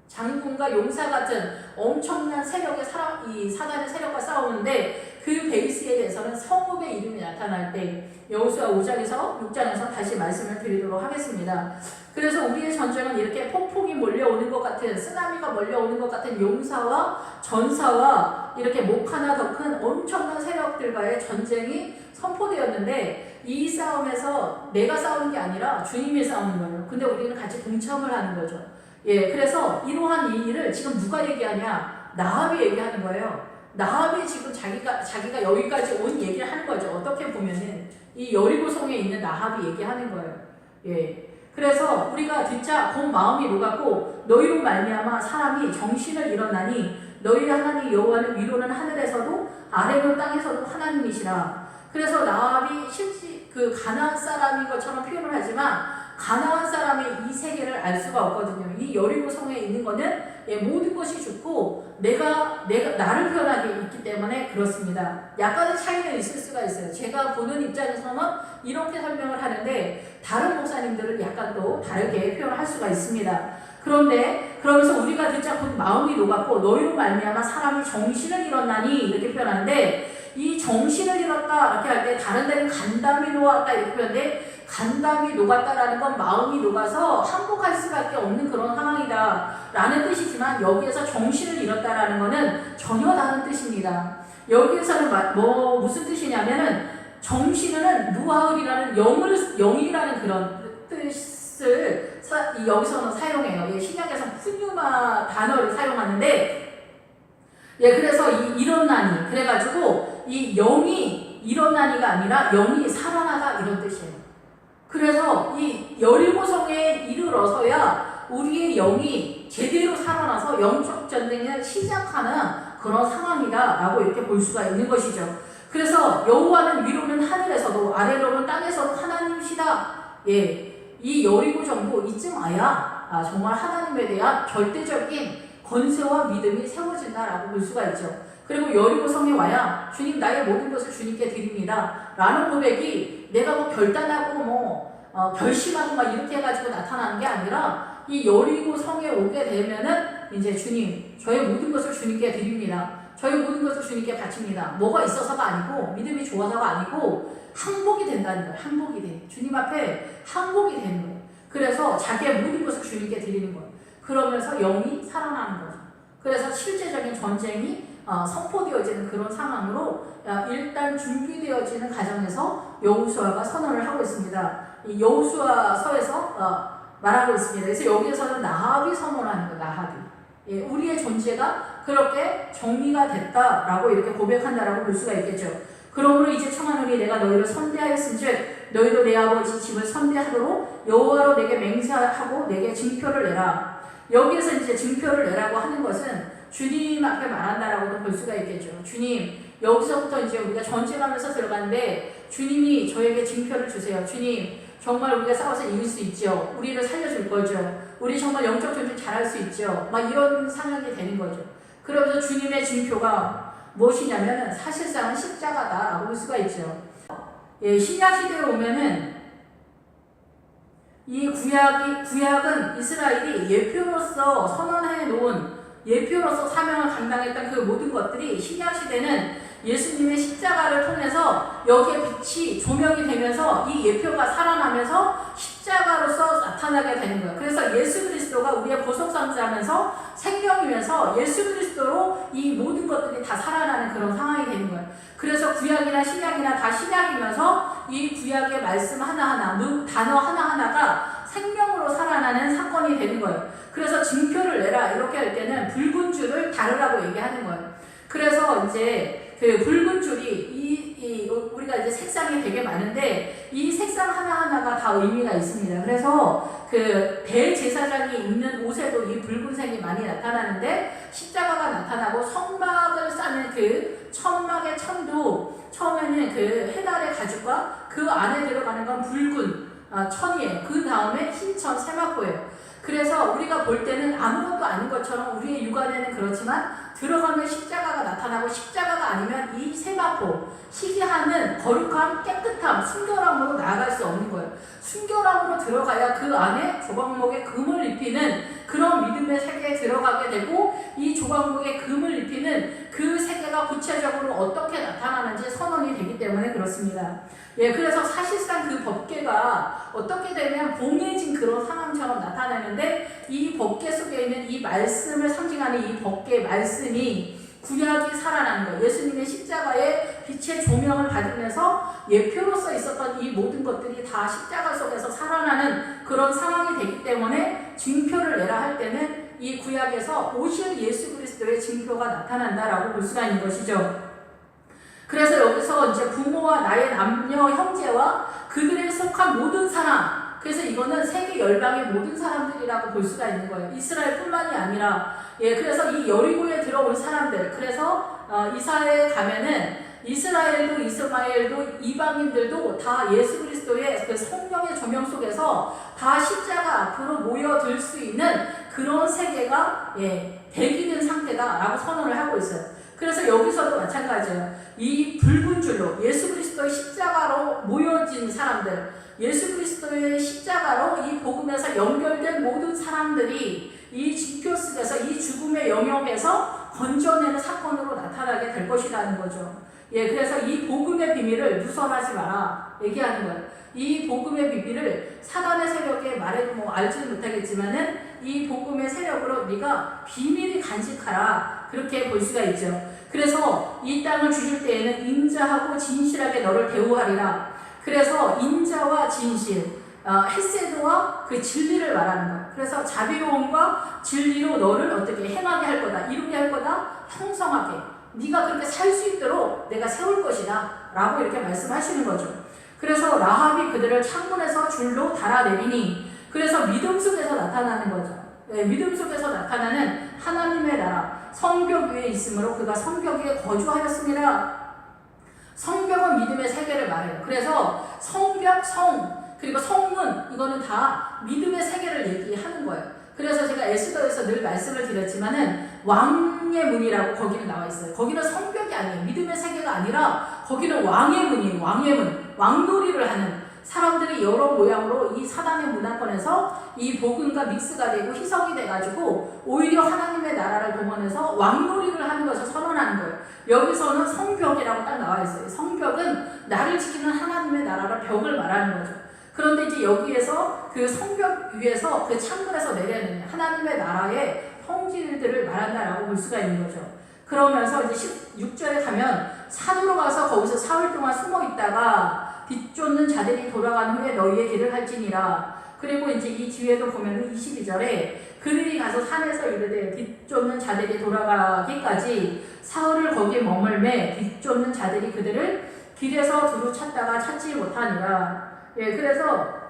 A: 장군과 용사 같은 엄청난 세력의 이 사단의 세력과 싸우는데 그 베이스에 대해서는 성읍의 이름이 나타날 때 여호수아 6장에서 다시 말씀을 드리도록 하겠습니다. 그래서 우리의 전쟁은 이렇게 폭풍이 몰려오는 것 같은 쓰나미가 몰려오는 것 같은 용사와 전사와 이렇게 목 하나 더 큰 엄청난 세력들과의 전쟁이 선포되었는데 이 싸움에서 내가 싸우는 게 아니라 주님이 싸우는 거예요. 근데 우리는 같이 동참을 하는 거죠. 예, 그래서 이러한 이 일을 지금 누가 얘기하냐? 나합이 얘기하는 거예요. 나합이 지금 자기가 여기까지 온 얘기를 하는 거죠. 어떻게 보면은 이 여리고성에 있는 나합이 얘기하는 거예요. 예. 그래서 우리가 듣자 곧 마음이 녹았고 너희로 말미암아 사람이 정신을 잃었나니 너희 하나님 여호와는 위로는 하늘에서도 아래로 땅에서도 하나님이시라. 그래서 라합이 실제 그 가나안 사람인 것처럼 표현을 하지만 가나안 사람이 이 세계를 알 수가 없거든요. 이 여리고 성에 있는 거는 모든 것이 죽고 내가 나를 표현하게 있기 때문에 그렇습니다. 약간의 차이는 있을 수가 있어요. 제가 보는 입장에서는 이렇게 설명을 하는데 다른 목사님들은 약간 또 다르게 표현을 할 수가 있습니다. 그런데 그러면서 우리가 듣자 곧 마음이 녹았고 너희로 말미암아 사람이 정신을 잃었나니 이렇게 표현하는데 이 정신을 잃었다 이렇게 할 때 다른 데는 간담이 녹았다 이렇게 표현하는데 간담이 녹았다라는 건 마음이 녹아서 항복할 수밖에 없는 그런 상황이다 라는 뜻이지만 여기에서 정신을 잃었다라는 거는 전혀 다른 뜻입니다. 여기에서는 무슨 뜻이냐면은 정신은 누하을이라는 영이라는 그런 뜻을 여기서는 사용해요. 신약에서 푸뉴마 단어를 사용하는데 그래서 일어나니 그래가지고 이 영이 일어나니가 아니라 영이 살아나다 이런 뜻이에요. 그래서 이 여리고성에 이르러서야 우리의 영이 제대로 살아나서 영적 전쟁을 시작하는 그런 상황이다라고 이렇게 볼 수가 있는 것이죠. 그래서 여호와는 위로는 하늘에서도 아래로는 땅에서도 하나님이시다. 이 여리고성도 이쯤 와야 정말 하나님에 대한 절대적인 권세와 믿음이 세워진다라고 볼 수가 있죠. 그리고 여리고성에 와야 주님 나의 모든 것을 주님께 드립니다 라는 고백이 내가 결단하고 결심하고 이렇게 해가지고 나타나는 게 아니라 이 여리고성에 오게 되면은 이제 주님 저의 모든 것을 주님께 드립니다. 저의 모든 것을 주님께 바칩니다. 뭐가 있어서가 아니고 믿음이 좋아서가 아니고 항복이 된다는 거예요. 항복이 돼. 주님 앞에 항복이 되는 거예요. 그래서 자기의 모든 것을 주님께 드리는 거예요. 그러면서 영이 살아나는 거죠. 그래서 실제적인 전쟁이 선포되어지는 그런 상황으로 일단 준비되어지는 과정에서 여호수아가 선언을 하고 있습니다. 이 여호수아서에서 말하고 있습니다. 그래서 여기에서는 라합이 선언하는 거예요. 라합이. 우리의 존재가 그렇게 정리가 됐다라고 이렇게 고백한다라고 볼 수가 있겠죠. 그러므로 이제 청하노니 내가 너희를 선대하였은즉 너희도 내 아버지 집을 선대하도록 여호와로 내게 맹세하고 내게 징표를 내라. 여기에서 이제 징표를 내라고 하는 것은 주님 앞에 말한다라고도 볼 수가 있겠죠. 주님, 여기서부터 이제 우리가 전쟁하면서 들어가는데 주님이 저에게 징표를 주세요. 주님, 정말 우리가 싸워서 이길 수 있죠. 우리를 살려줄 거죠. 우리 정말 영적 전쟁 잘할 수 있죠. 이런 상황이 되는 거죠. 그러면서 주님의 징표가 무엇이냐면 사실상은 십자가다라고 볼 수가 있죠. 신약시대에 오면은 이 구약은 이스라엘이 예표로서 선언해 놓은 예표로서 사명을 감당했던 그 모든 것들이 신약시대는 예수님의 십자가를 통해서 여기에 빛이 조명이 되면서 이 예표가 살아나면서 십자가로서 나타나게 되는 거예요. 그래서 예수 그리스도가 우리의 보석상자면서 생명이면서 예수 그리스도로 이 모든 것들이 다 살아나는 그런 상황이 되는 거예요. 그래서 구약이나 신약이나 다 신약이면서 이 구약의 말씀 하나하나, 단어 하나하나가 생명으로 살아나는 사건이 되는 거예요. 그래서 징표를 내라 이렇게 할 때는 붉은 줄을 다르라고 얘기하는 거예요. 그래서 이제 그 붉은 줄이 우리가 이제 색상이 되게 많은데 이 색상 하나하나가 다 의미가 있습니다. 그래서 그 대제사장이 입는 옷에도 이 붉은색이 많이 나타나는데 십자가가 나타나고 성막을 싸는 그 천막의 천도 처음에는 그 해달의 가죽과 그 안에 들어가는 건 붉은 천이에요. 그 다음에 흰 천 세마포예요. 그래서 우리가 볼 때는 아무것도 아닌 것처럼 우리의 육안에는 그렇지만 들어가면 십자가가 나타나고 십자가가 아니면 이 세마포, 희귀하는 거룩함, 깨끗함, 순결함으로 나아갈 수 없는 거예요. 순결함으로 들어가야 그 안에 조각목에 금을 입히는 그런 믿음의 세계에 들어가게 되고 이 조각목에 금을 입히는 그 세계가 구체적으로 어떻게 나타나는지 선언이 되기 때문에 그렇습니다. 그래서 사실상 그 법궤가 어떻게 되면 봉해진 그런 상황처럼 나타나는데 이 법궤 속에 있는 이 말씀을 상징하는 이 법궤 말씀이 구약이 살아나는 거예요. 예수님의 십자가의 빛의 조명을 받으면서 예표로서 있었던 이 모든 것들이 다 십자가 속에서 살아나는 그런 상황이 되기 때문에 징표를 내라 할 때는 이 구약에서 오실 예수 그리스도의 징표가 나타난다라고 볼 수가 있는 것이죠. 그래서 여기서 이제 부모와 나의 남녀 형제와 그들에 속한 모든 사람 그래서 이거는 세계 열방의 모든 사람들이라고 볼 수가 있는 거예요. 이스라엘뿐만이 아니라 그래서 이 여리고에 들어온 사람들, 그래서 이사야에 가면은 이스라엘도 이스마엘도 이방인들도 다 예수 그리스도의 그 성령의 조명 속에서 다 십자가 앞으로 모여들 수 있는 그런 세계가 대기된 상태다라고 선언을 하고 있어요. 그래서 여기서도 마찬가지예요. 이 붉은 줄로 예수 그리스도의 십자가로 모여진 사람들, 예수 그리스도의 십자가로 이 복음에서 연결된 모든 사람들이 이 징표 속에서 이 죽음의 영역에서 건져내는 사건으로 나타나게 될 것이라는 거죠. 그래서 이 복음의 비밀을 누설하지 마라 얘기하는 거예요. 이 복음의 비밀을 사단의 세력에 말해도 뭐 알지는 못하겠지만은 이 복음의 세력으로 네가 비밀히 간직하라, 그렇게 볼 수가 있죠. 그래서 이 땅을 주실 때에는 인자하고 진실하게 너를 대우하리라. 그래서 인자와 진실, 헤세드와 그 진리를 말하는 거예요. 그래서 자비로움과 진리로 너를 어떻게 행하게 할 거다, 이루게 할 거다, 형성하게, 네가 그렇게 살 수 있도록 내가 세울 것이다 라고 이렇게 말씀하시는 거죠. 그래서 라합이 그들을 창문에서 줄로 달아내리니, 그래서 믿음 속에서 나타나는 거죠. 믿음 속에서 나타나는 하나님의 나라, 성벽 위에 있으므로 그가 성벽 위에 거주하였습니다. 성벽은 믿음의 세계를 말해요. 그래서 성벽, 그리고 성문, 이거는 다 믿음의 세계를 얘기하는 거예요. 그래서 제가 에스더에서 늘 말씀을 드렸지만은 왕의 문이라고 거기는 나와 있어요. 거기는 성벽이 아니에요. 믿음의 세계가 아니라 거기는 왕의 문이에요. 왕의 문, 왕놀이를 하는 사람들이 여러 모양으로 이 사단의 문화권에서 이 복음과 믹스가 되고 희석이 돼가지고 오히려 하나님의 나라를 동원해서 왕놀이를 하는 것을 선언하는 거예요. 여기서는 성벽이라고 딱 나와 있어요. 성벽은 나를 지키는 하나님의 나라를 벽을 말하는 거죠. 그런데 이제 여기에서 그 성벽 위에서 그 창문에서 내려는 하나님의 나라의 성질들을 말한다라고 볼 수가 있는 거죠. 그러면서 이제 16절에 가면 산으로 가서 거기서 사흘 동안 숨어 있다가 비쫓는 자들이 돌아간 후에 너희의 길을 할지니라. 그리고 이제 이 뒤에도 보면 22절에 그들이 가서 산에서 이르되 비쫓는 자들이 돌아가기까지 사흘을 거기에 머물매 비쫓는 자들이 그들을 길에서 두루 찾다가 찾지 못하니라. 그래서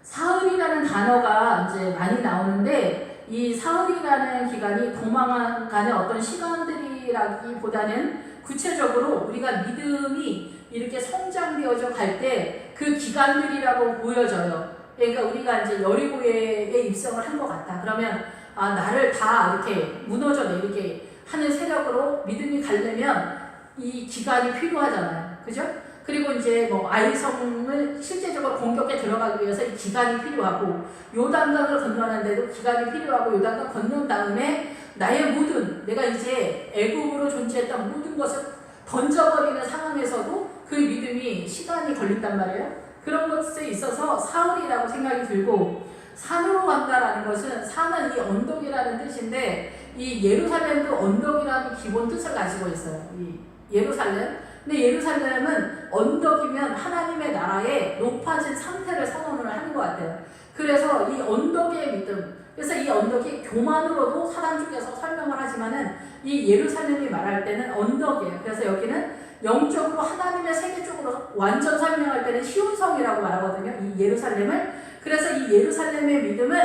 A: 사흘이라는 단어가 이제 많이 나오는데, 이 사흘이라는 기간이 도망가는 어떤 시간들이라기보다는 구체적으로 우리가 믿음이 이렇게 성장되어져 갈 때 그 기간들이라고 보여져요. 그러니까 우리가 이제 여리고에 입성을 한 것 같다. 그러면 나를 다 이렇게 무너져 내리게 하는 세력으로 믿음이 가려면 이 기간이 필요하잖아요. 그죠? 그리고 이제 뭐 아이성을 실제적으로 공격에 들어가기 위해서 이 기간이 필요하고, 요단강을 건너는데도 기간이 필요하고, 요단강 건넌 다음에 나의 모든, 내가 이제 애국으로 존재했던 모든 것을 던져버리는 상황에서도 그 믿음이 시간이 걸린단 말이에요. 그런 것에 있어서 사흘이라고 생각이 들고, 산으로 간다라는 것은, 산은 이 언덕이라는 뜻인데 이 예루살렘도 언덕이라는 기본 뜻을 가지고 있어요. 이 예루살렘. 근데 예루살렘은 언덕이면 하나님의 나라의 높아진 상태를 선언을 하는 것 같아요. 그래서 이 언덕의 믿음, 그래서 이 언덕이 교만으로도 사단 쪽에서 설명을 하지만은 이 예루살렘이 말할 때는 언덕이에요. 그래서 여기는 영적으로 하나님의 세계 쪽으로 완전 설명할 때는 시온성이라고 말하거든요. 이 예루살렘을. 그래서 이 예루살렘의 믿음은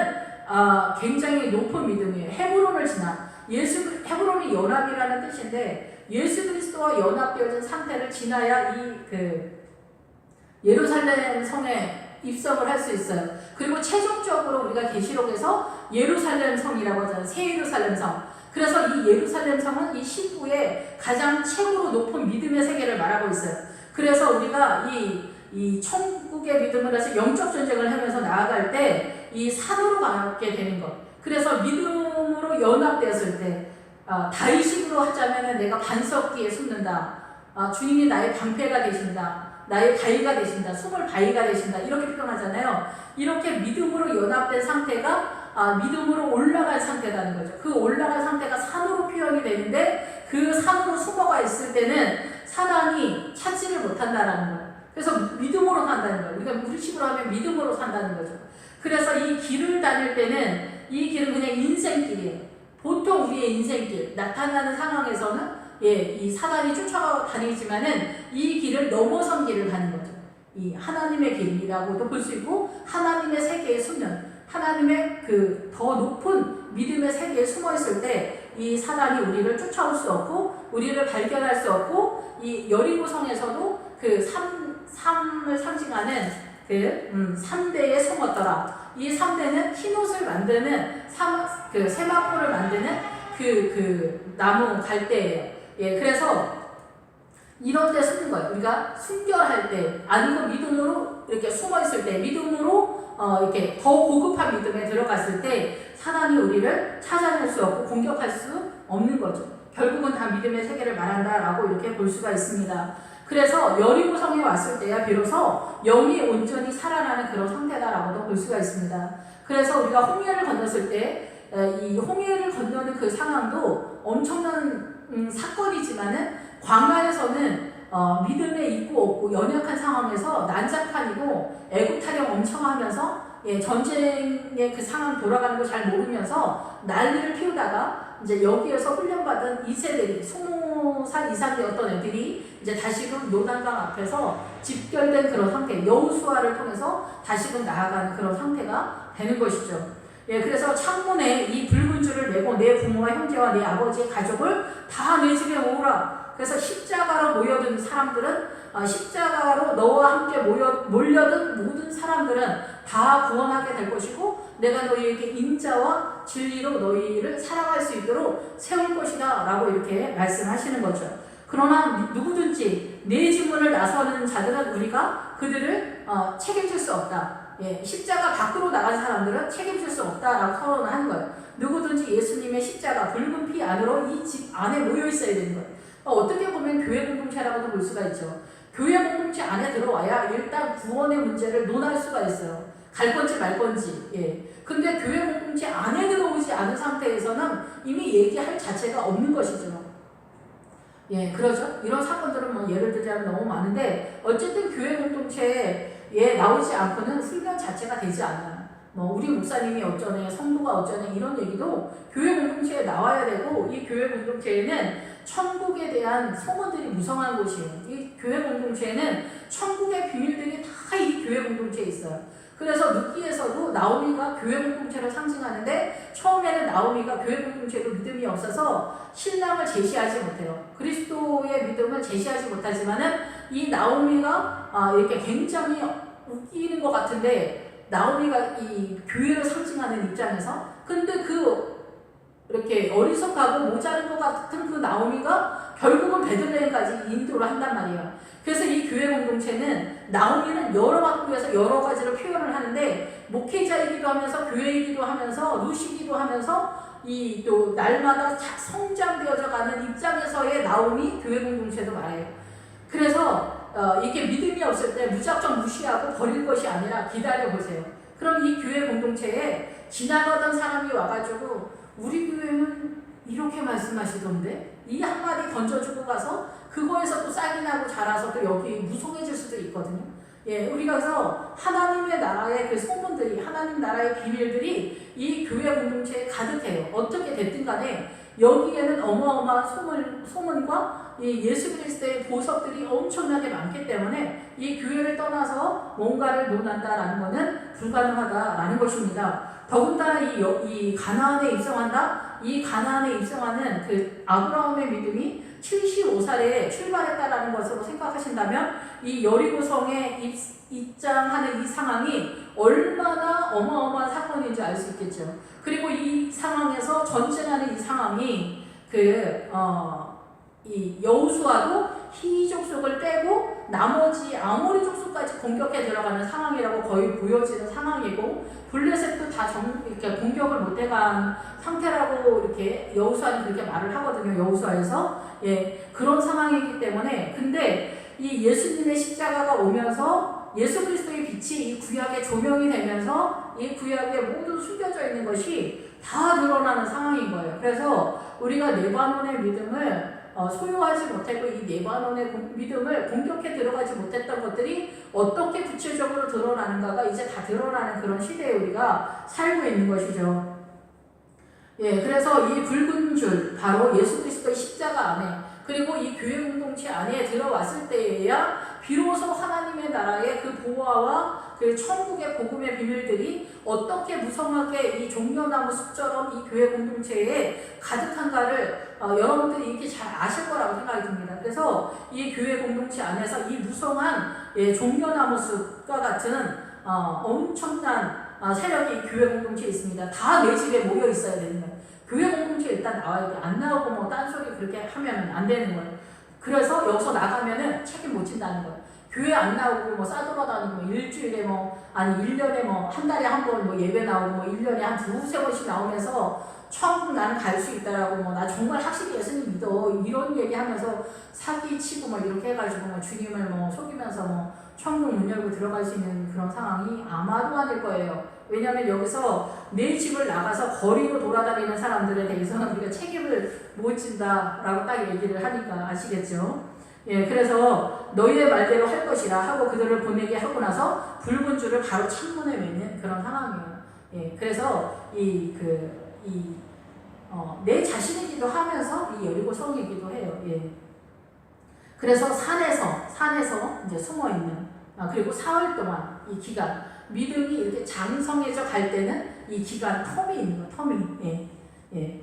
A: 굉장히 높은 믿음이에요. 헤브론을 지나. 헤브론이 연합이라는 뜻인데 예수 그리스도와 연합되어진 상태를 지나야 이 예루살렘 성에 입성을 할 수 있어요. 그리고 최종적으로 우리가 계시록에서 예루살렘 성이라고 하잖아요. 새 예루살렘 성. 그래서 이 예루살렘 성은 이 시부의 가장 최고로 높은 믿음의 세계를 말하고 있어요. 그래서 우리가 이 천국의 믿음을 해서 영적 전쟁을 하면서 나아갈 때 이 산으로 가게 되는 것. 그래서 믿음으로 연합되었을 때 다윗식으로 하자면 내가 반석 뒤에 숨는다. 주님이 나의 방패가 되신다. 나의 바위가 되신다. 숨을 바위가 되신다. 이렇게 표현하잖아요. 이렇게 믿음으로 연합된 상태가 믿음으로 올라갈 상태라는 거죠. 그 올라갈 상태가 산으로 표현이 되는데 그 산으로 숨어가 있을 때는 사단이 찾지를 못한다는 거예요. 그래서 믿음으로 산다는 거예요. 우리가 우리식으로 하면 믿음으로 산다는 거죠. 그래서 이 길을 다닐 때는 이 길은 그냥 인생길이에요. 보통 우리의 인생길, 나타나는 상황에서는 이 사단이 쫓아가 다니지만은 이 길을 넘어선 길을 가는 거죠. 이 하나님의 길이라고도 볼 수 있고 하나님의 세계에 숨는 하나님의 그 더 높은 믿음의 세계에 숨어 있을 때 이 사단이 우리를 쫓아올 수 없고 우리를 발견할 수 없고 이 여리고성에서도 그 삶을 상징하는 그 3대에 숨었더라. 이 3대는 흰옷을 만드는 그 세마포를 만드는 그 나무 갈대예요. 예, 그래서 이런 데 숨는 거예요. 우리가 순결할 때, 아니고 믿음으로 이렇게 숨어 있을 때, 믿음으로 이렇게 더 고급한 믿음에 들어갔을 때 사단이 우리를 찾아낼 수 없고 공격할 수 없는 거죠. 결국은 다 믿음의 세계를 말한다라고 이렇게 볼 수가 있습니다. 그래서 여리고성에 왔을 때야 비로소 영이 온전히 살아나는 그런 상태다라고도 볼 수가 있습니다. 그래서 우리가 홍해를 건넜을 때 이 홍해를 건너는 그 상황도 엄청난 사건이지만은 광야에서는 믿음에 있고 없고 연약한 상황에서 난장판이고 애국 타령 엄청 하면서 전쟁의 그 상황 돌아가는 거 잘 모르면서 난리를 피우다가 이제 여기에서 훈련받은 2세들이 20살 이상 되었던 애들이 이제 다시금 요단강 앞에서 집결된 그런 상태, 여호수아를 통해서 다시금 나아가는 그런 상태가 되는 것이죠. 예, 그래서 창문에 이 붉은 줄을 메고 내 부모와 형제와 내 아버지의 가족을 다 내 집에 모으라. 그래서 십자가로 모여든 사람들은 십자가로 너와 함께 몰려든 모든 사람들은 다 구원하게 될 것이고 내가 너희에게 인자와 진리로 너희를 사랑할 수 있도록 세울 것이다 라고 이렇게 말씀하시는 거죠. 그러나 누구든지 내 지문을 나서는 자들은 우리가 그들을 책임질 수 없다. 예, 십자가 밖으로 나간 사람들은 책임질 수 없다라고 선언을 하는 거예요. 누구든지 예수님의 십자가 붉은 피 안으로 이 집 안에 모여 있어야 되는 거예요. 어떻게 보면 교회 공동체라고도 볼 수가 있죠. 교회 공동체 안에 들어와야 일단 구원의 문제를 논할 수가 있어요. 갈 건지 말 건지. 예. 근데 교회 공동체 안에 들어오지 않은 상태에서는 이미 얘기할 자체가 없는 것이죠. 예, 그러죠. 이런 사건들은 뭐 예를 들자면 너무 많은데 어쨌든 교회 공동체에 나오지 않고는 훈련 자체가 되지 않아요. 뭐 우리 목사님이 어쩌네, 성도가 어쩌네 이런 얘기도 교회 공동체에 나와야 되고 이 교회 공동체에는 천국에 대한 소문들이 무성한 곳이에요. 이 교회 공동체에는 천국의 비밀들이 다 이 교회 공동체에 있어요. 그래서 룻기에서도 나오미가 교회 공동체를 상징하는데 처음에는 나오미가 교회 공동체로 믿음이 없어서 신랑을 제시하지 못해요. 그리스도의 믿음을 제시하지 못하지만은 이 나오미가 이렇게 굉장히 웃기는 것 같은데 나오미가 이 교회를 상징하는 입장에서 근데 이렇게 어리석하고 모자른 것 같은 그 나오미가 결국은 베들레헴까지 인도를 한단 말이에요. 그래서 이 교회 공동체는 나오미는 여러 학교에서 여러 가지를 표현을 하는데 목회자이기도 하면서 교회이기도 하면서 루시기도 하면서 이 또 날마다 성장되어져 가는 입장에서의 나오미 교회 공동체도 말해요. 그래서 이게 믿음이 없을 때 무작정 무시하고 버릴 것이 아니라 기다려보세요. 그럼 이 교회 공동체에 지나가던 사람이 와가지고 우리 교회는 이렇게 말씀하시던데 이 한마디 던져주고 가서 그거에서 또 싹이 나고 자라서 또 여기 무성해질 수도 있거든요. 예, 우리가 그래서 하나님의 나라의 그 소문들이 하나님 나라의 비밀들이 이 교회 공동체에 가득해요. 어떻게 됐든 간에 여기에는 어마어마한 소문과 이 예수 그리스도의 보석들이 엄청나게 많기 때문에 이 교회를 떠나서 뭔가를 논한다라는 것은 불가능하다라는 것입니다. 더군다나 이 가나안에 입성한다? 이 가나안에 입성하는 그 아브라함의 믿음이 75살에 출발했다라는 것으로 생각하신다면 이 여리고성에 입장하는 이 상황이 얼마나 어마어마한 사건인지 알 수 있겠죠. 그리고 이 상황에서 전쟁하는 이 상황이 이 여호수아도 히위 족속을 빼고 나머지 아모리 족속까지 공격해 들어가는 상황이라고 거의 보여지는 상황이고 블레셋도 다 이렇게 공격을 못해간 상태라고 이렇게 여호수아는 그렇게 말을 하거든요. 여호수아에서 그런 상황이기 때문에 근데 이 예수님의 십자가가 오면서 예수 그리스도의 빛이 이 구약에 조명이 되면서 이 구약에 모두 숨겨져 있는 것이 다 드러나는 상황인 거예요. 그래서 우리가 레바논의 믿음을 소유하지 못했고 이 레바논의 믿음을 공격해 들어가지 못했던 것들이 어떻게 구체적으로 드러나는가가 이제 다 드러나는 그런 시대에 우리가 살고 있는 것이죠. 예, 그래서 이 붉은 줄 바로 예수 그리스도의 십자가 안에 그리고 이 교회 공동체 안에 들어왔을 때에야 비로소 하나님의 나라의 그 보화와 그 천국의 복음의 비밀들이 어떻게 무성하게 이 종려나무 숲처럼 이 교회 공동체에 가득한가를 여러분들이 이렇게 잘 아실 거라고 생각이 듭니다. 그래서 이 교회 공동체 안에서 이 무성한 종려나무 숲과 같은 엄청난 세력이 교회 공동체에 있습니다. 다 내 집에 모여 있어야 되는 거예요. 교회 공동체에 일단 나와야 돼. 안 나오고 뭐 딴소리 그렇게 하면 안 되는 거예요. 그래서 여기서 나가면은 책임 못 진다는 거예요. 교회 안 나오고 뭐 싸돌아다니고 뭐 일주일에 뭐 아니 1년에 뭐 한 달에 한 번 뭐 예배 나오고 뭐 1년에 한 두세 번씩 나오면서 천국 나는 갈 수 있다라고 뭐 나 정말 확실히 예수님 믿어 이런 얘기하면서 사기치고 뭐 이렇게 해가지고 뭐 주님을 뭐 속이면서 뭐 천국 문 열고 들어갈 수 있는 그런 상황이 아마도 아닐 거예요. 왜냐하면 여기서 내 집을 나가서 거리로 돌아다니는 사람들에 대해서는 우리가 책임을 못 진다라고 딱 얘기를 하니까 아시겠죠? 예, 그래서 너희의 말대로 할 것이라 하고 그들을 보내게 하고 나서 붉은 줄을 바로 창문에 매는 그런 상황이에요. 예, 그래서 내 자신이기도 하면서 이 여리고 성이기도 해요. 예. 그래서 산에서 이제 숨어 있는 그리고 사흘 동안 이 기간 믿음이 이렇게 장성해져 갈 때는 이 기간 텀이 있는 거, 텀이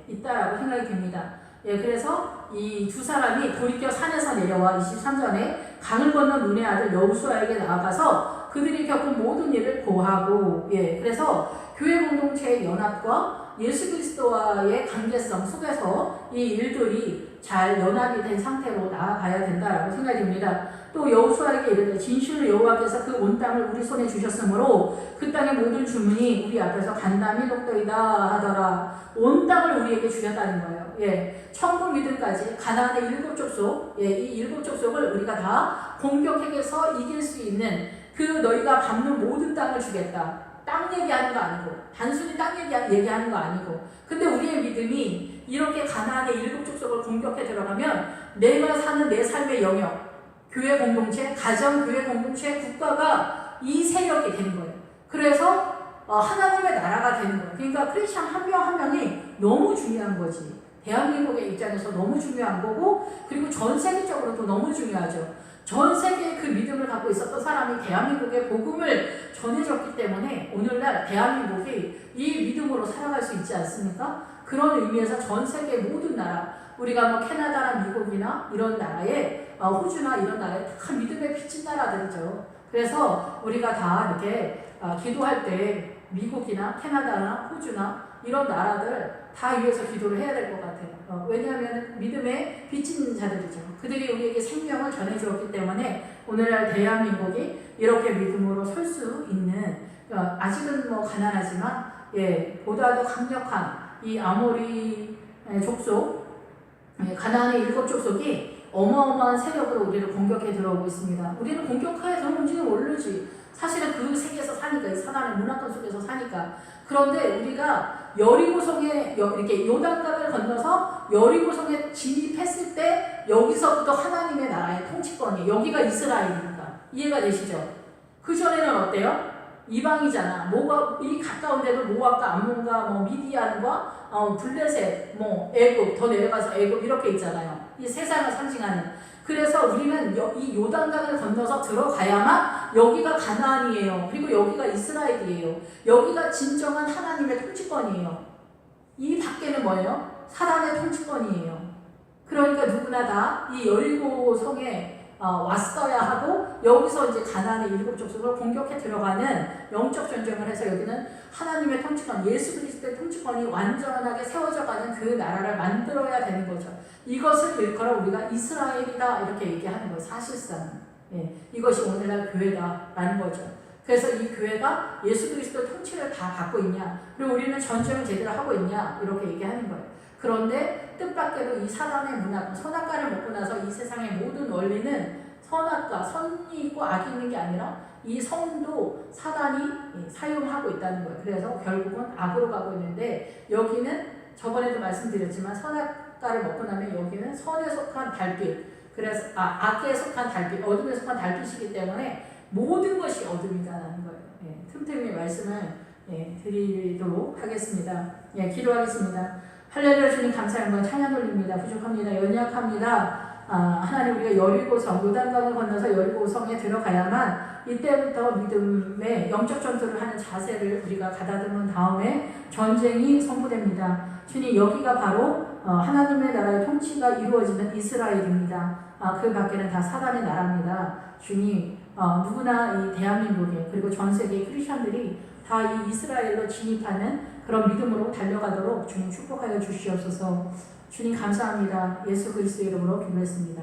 A: 있다라고 생각이 됩니다. 예, 그래서 이 두 사람이 돌이켜 산에서 내려와 23절에 강을 건너 눈의 아들 여호수아에게 나아가서 그들이 겪은 모든 일을 고하고, 예, 그래서 교회 공동체의 연합과 예수 그리스도와의 관계성 속에서 이 일들이 잘 연합이 된 상태로 나아가야 된다라고 생각이 듭니다. 또 여호수아에게 이르되 진실로 여호와께서 그 온 땅을 우리 손에 주셨으므로 그 땅의 모든 주문이 우리 앞에서 간담이 녹더이다 하더라. 온 땅을 우리에게 주셨다는 거예요. 예, 천국 믿음까지 가나안의 7 족속, 이 7 족속을 우리가 다 공격해서 이길 수 있는 그 너희가 밟는 모든 땅을 주겠다. 땅 얘기하는 거 아니고 단순히 땅 얘기하는 거 아니고 근데 우리의 믿음이 이렇게 가나안의 7 족속을 공격해 들어가면 내가 사는 내 삶의 영역 교회 공동체, 가정 교회 공동체, 국가가 이 세력이 되는 거예요. 그래서 하나님의 나라가 되는 거예요. 그러니까 크리스천 한 명 한 명이 너무 중요한 거지. 대한민국의 입장에서 너무 중요한 거고 그리고 전 세계적으로도 너무 중요하죠. 전 세계의 그 믿음을 갖고 있었던 사람이 대한민국의 복음을 전해줬기 때문에 오늘날 대한민국이 이 믿음으로 살아갈 수 있지 않습니까? 그런 의미에서 전 세계 모든 나라 우리가 뭐 캐나다나 미국이나 이런 나라에 호주나 이런 나라에 다 믿음에 비친 나라들이죠. 그래서 우리가 다 이렇게 기도할 때 미국이나 캐나다나 호주나 이런 나라들 다 위해서 기도를 해야 될 것 같아요. 왜냐하면 믿음에 비친 자들이죠. 그들이 우리에게 생명을 전해주었기 때문에 오늘날 대한민국이 이렇게 믿음으로 설 수 있는 아직은 뭐 가난하지만 보다도 강력한 이 아모리 족속 가나안의 7 족속이 어마어마한 세력으로 우리를 공격해 들어오고 있습니다. 우리는 공격해 들어온지는 모르지. 사실은 그 세계에서 사니까 이 사단의 문화권 속에서 사니까. 그런데 우리가 여리고성에 이렇게 요단강을 건너서 여리고성에 진입했을 때 여기서부터 하나님의 나라의 통치권이 여기가 이스라엘입니다. 이해가 되시죠? 그 전에는 어때요? 이방이잖아. 이 가까운데도 모압과 암몬과 뭐 미디안과 블레셋, 뭐 애굽 더 내려가서 애굽 이렇게 있잖아요. 이 세상을 상징하는. 그래서 우리는 이 요단강을 건너서 들어가야만 여기가 가나안이에요. 그리고 여기가 이스라엘이에요. 여기가 진정한 하나님의 통치권이에요. 이 밖에는 뭐예요? 사단의 통치권이에요. 그러니까 누구나 다 이 여리고성에 왔어야 하고 여기서 이제 가나안의 7 족속을 공격해 들어가는 영적 전쟁을 해서 여기는 하나님의 통치권, 예수 그리스도의 통치권이 완전하게 세워져가는 그 나라를 만들어야 되는 거죠. 이것을 일컬어 우리가 이스라엘이다 이렇게 얘기하는 거예요. 사실상 이것이 오늘날 교회다라는 거죠. 그래서 이 교회가 예수 그리스도의 통치를 다 받고 있냐 그리고 우리는 전쟁을 제대로 하고 있냐 이렇게 얘기하는 거예요. 그런데 뜻밖에도 이 사단의 문화, 선악과를 먹고 나서 이 세상의 모든 원리는 선악과, 선이 있고 악이 있는 게 아니라 이 선도 사단이 사용하고 있다는 거예요. 그래서 결국은 악으로 가고 있는데 여기는 저번에도 말씀드렸지만 선악과를 먹고 나면 여기는 선에 속한 달빛, 그래서 악에 속한 달빛, 어둠에 속한 달빛이기 때문에 모든 것이 어둠이다라는 거예요. 틈틈이 말씀을 드리도록 하겠습니다. 기도하겠습니다. 할렐루야. 주님 감사 영광 찬양 돌립니다. 부족합니다. 연약합니다. 하나님 우리가 여리고성, 요단강을 건너서 여리고성에 들어가야만 이때부터 믿음의 영적 전투를 하는 자세를 우리가 가다듬은 다음에 전쟁이 선포됩니다. 주님, 여기가 바로 하나님의 나라의 통치가 이루어지는 이스라엘입니다. 그 밖에는 다 사단의 나라입니다. 주님, 누구나 이 대한민국에 그리고 전 세계 크리스천들이 다 이 이스라엘로 진입하는 그런 믿음으로 달려가도록 주님 축복하여 주시옵소서. 주님 감사합니다. 예수 그리스도의 이름으로 기도했습니다.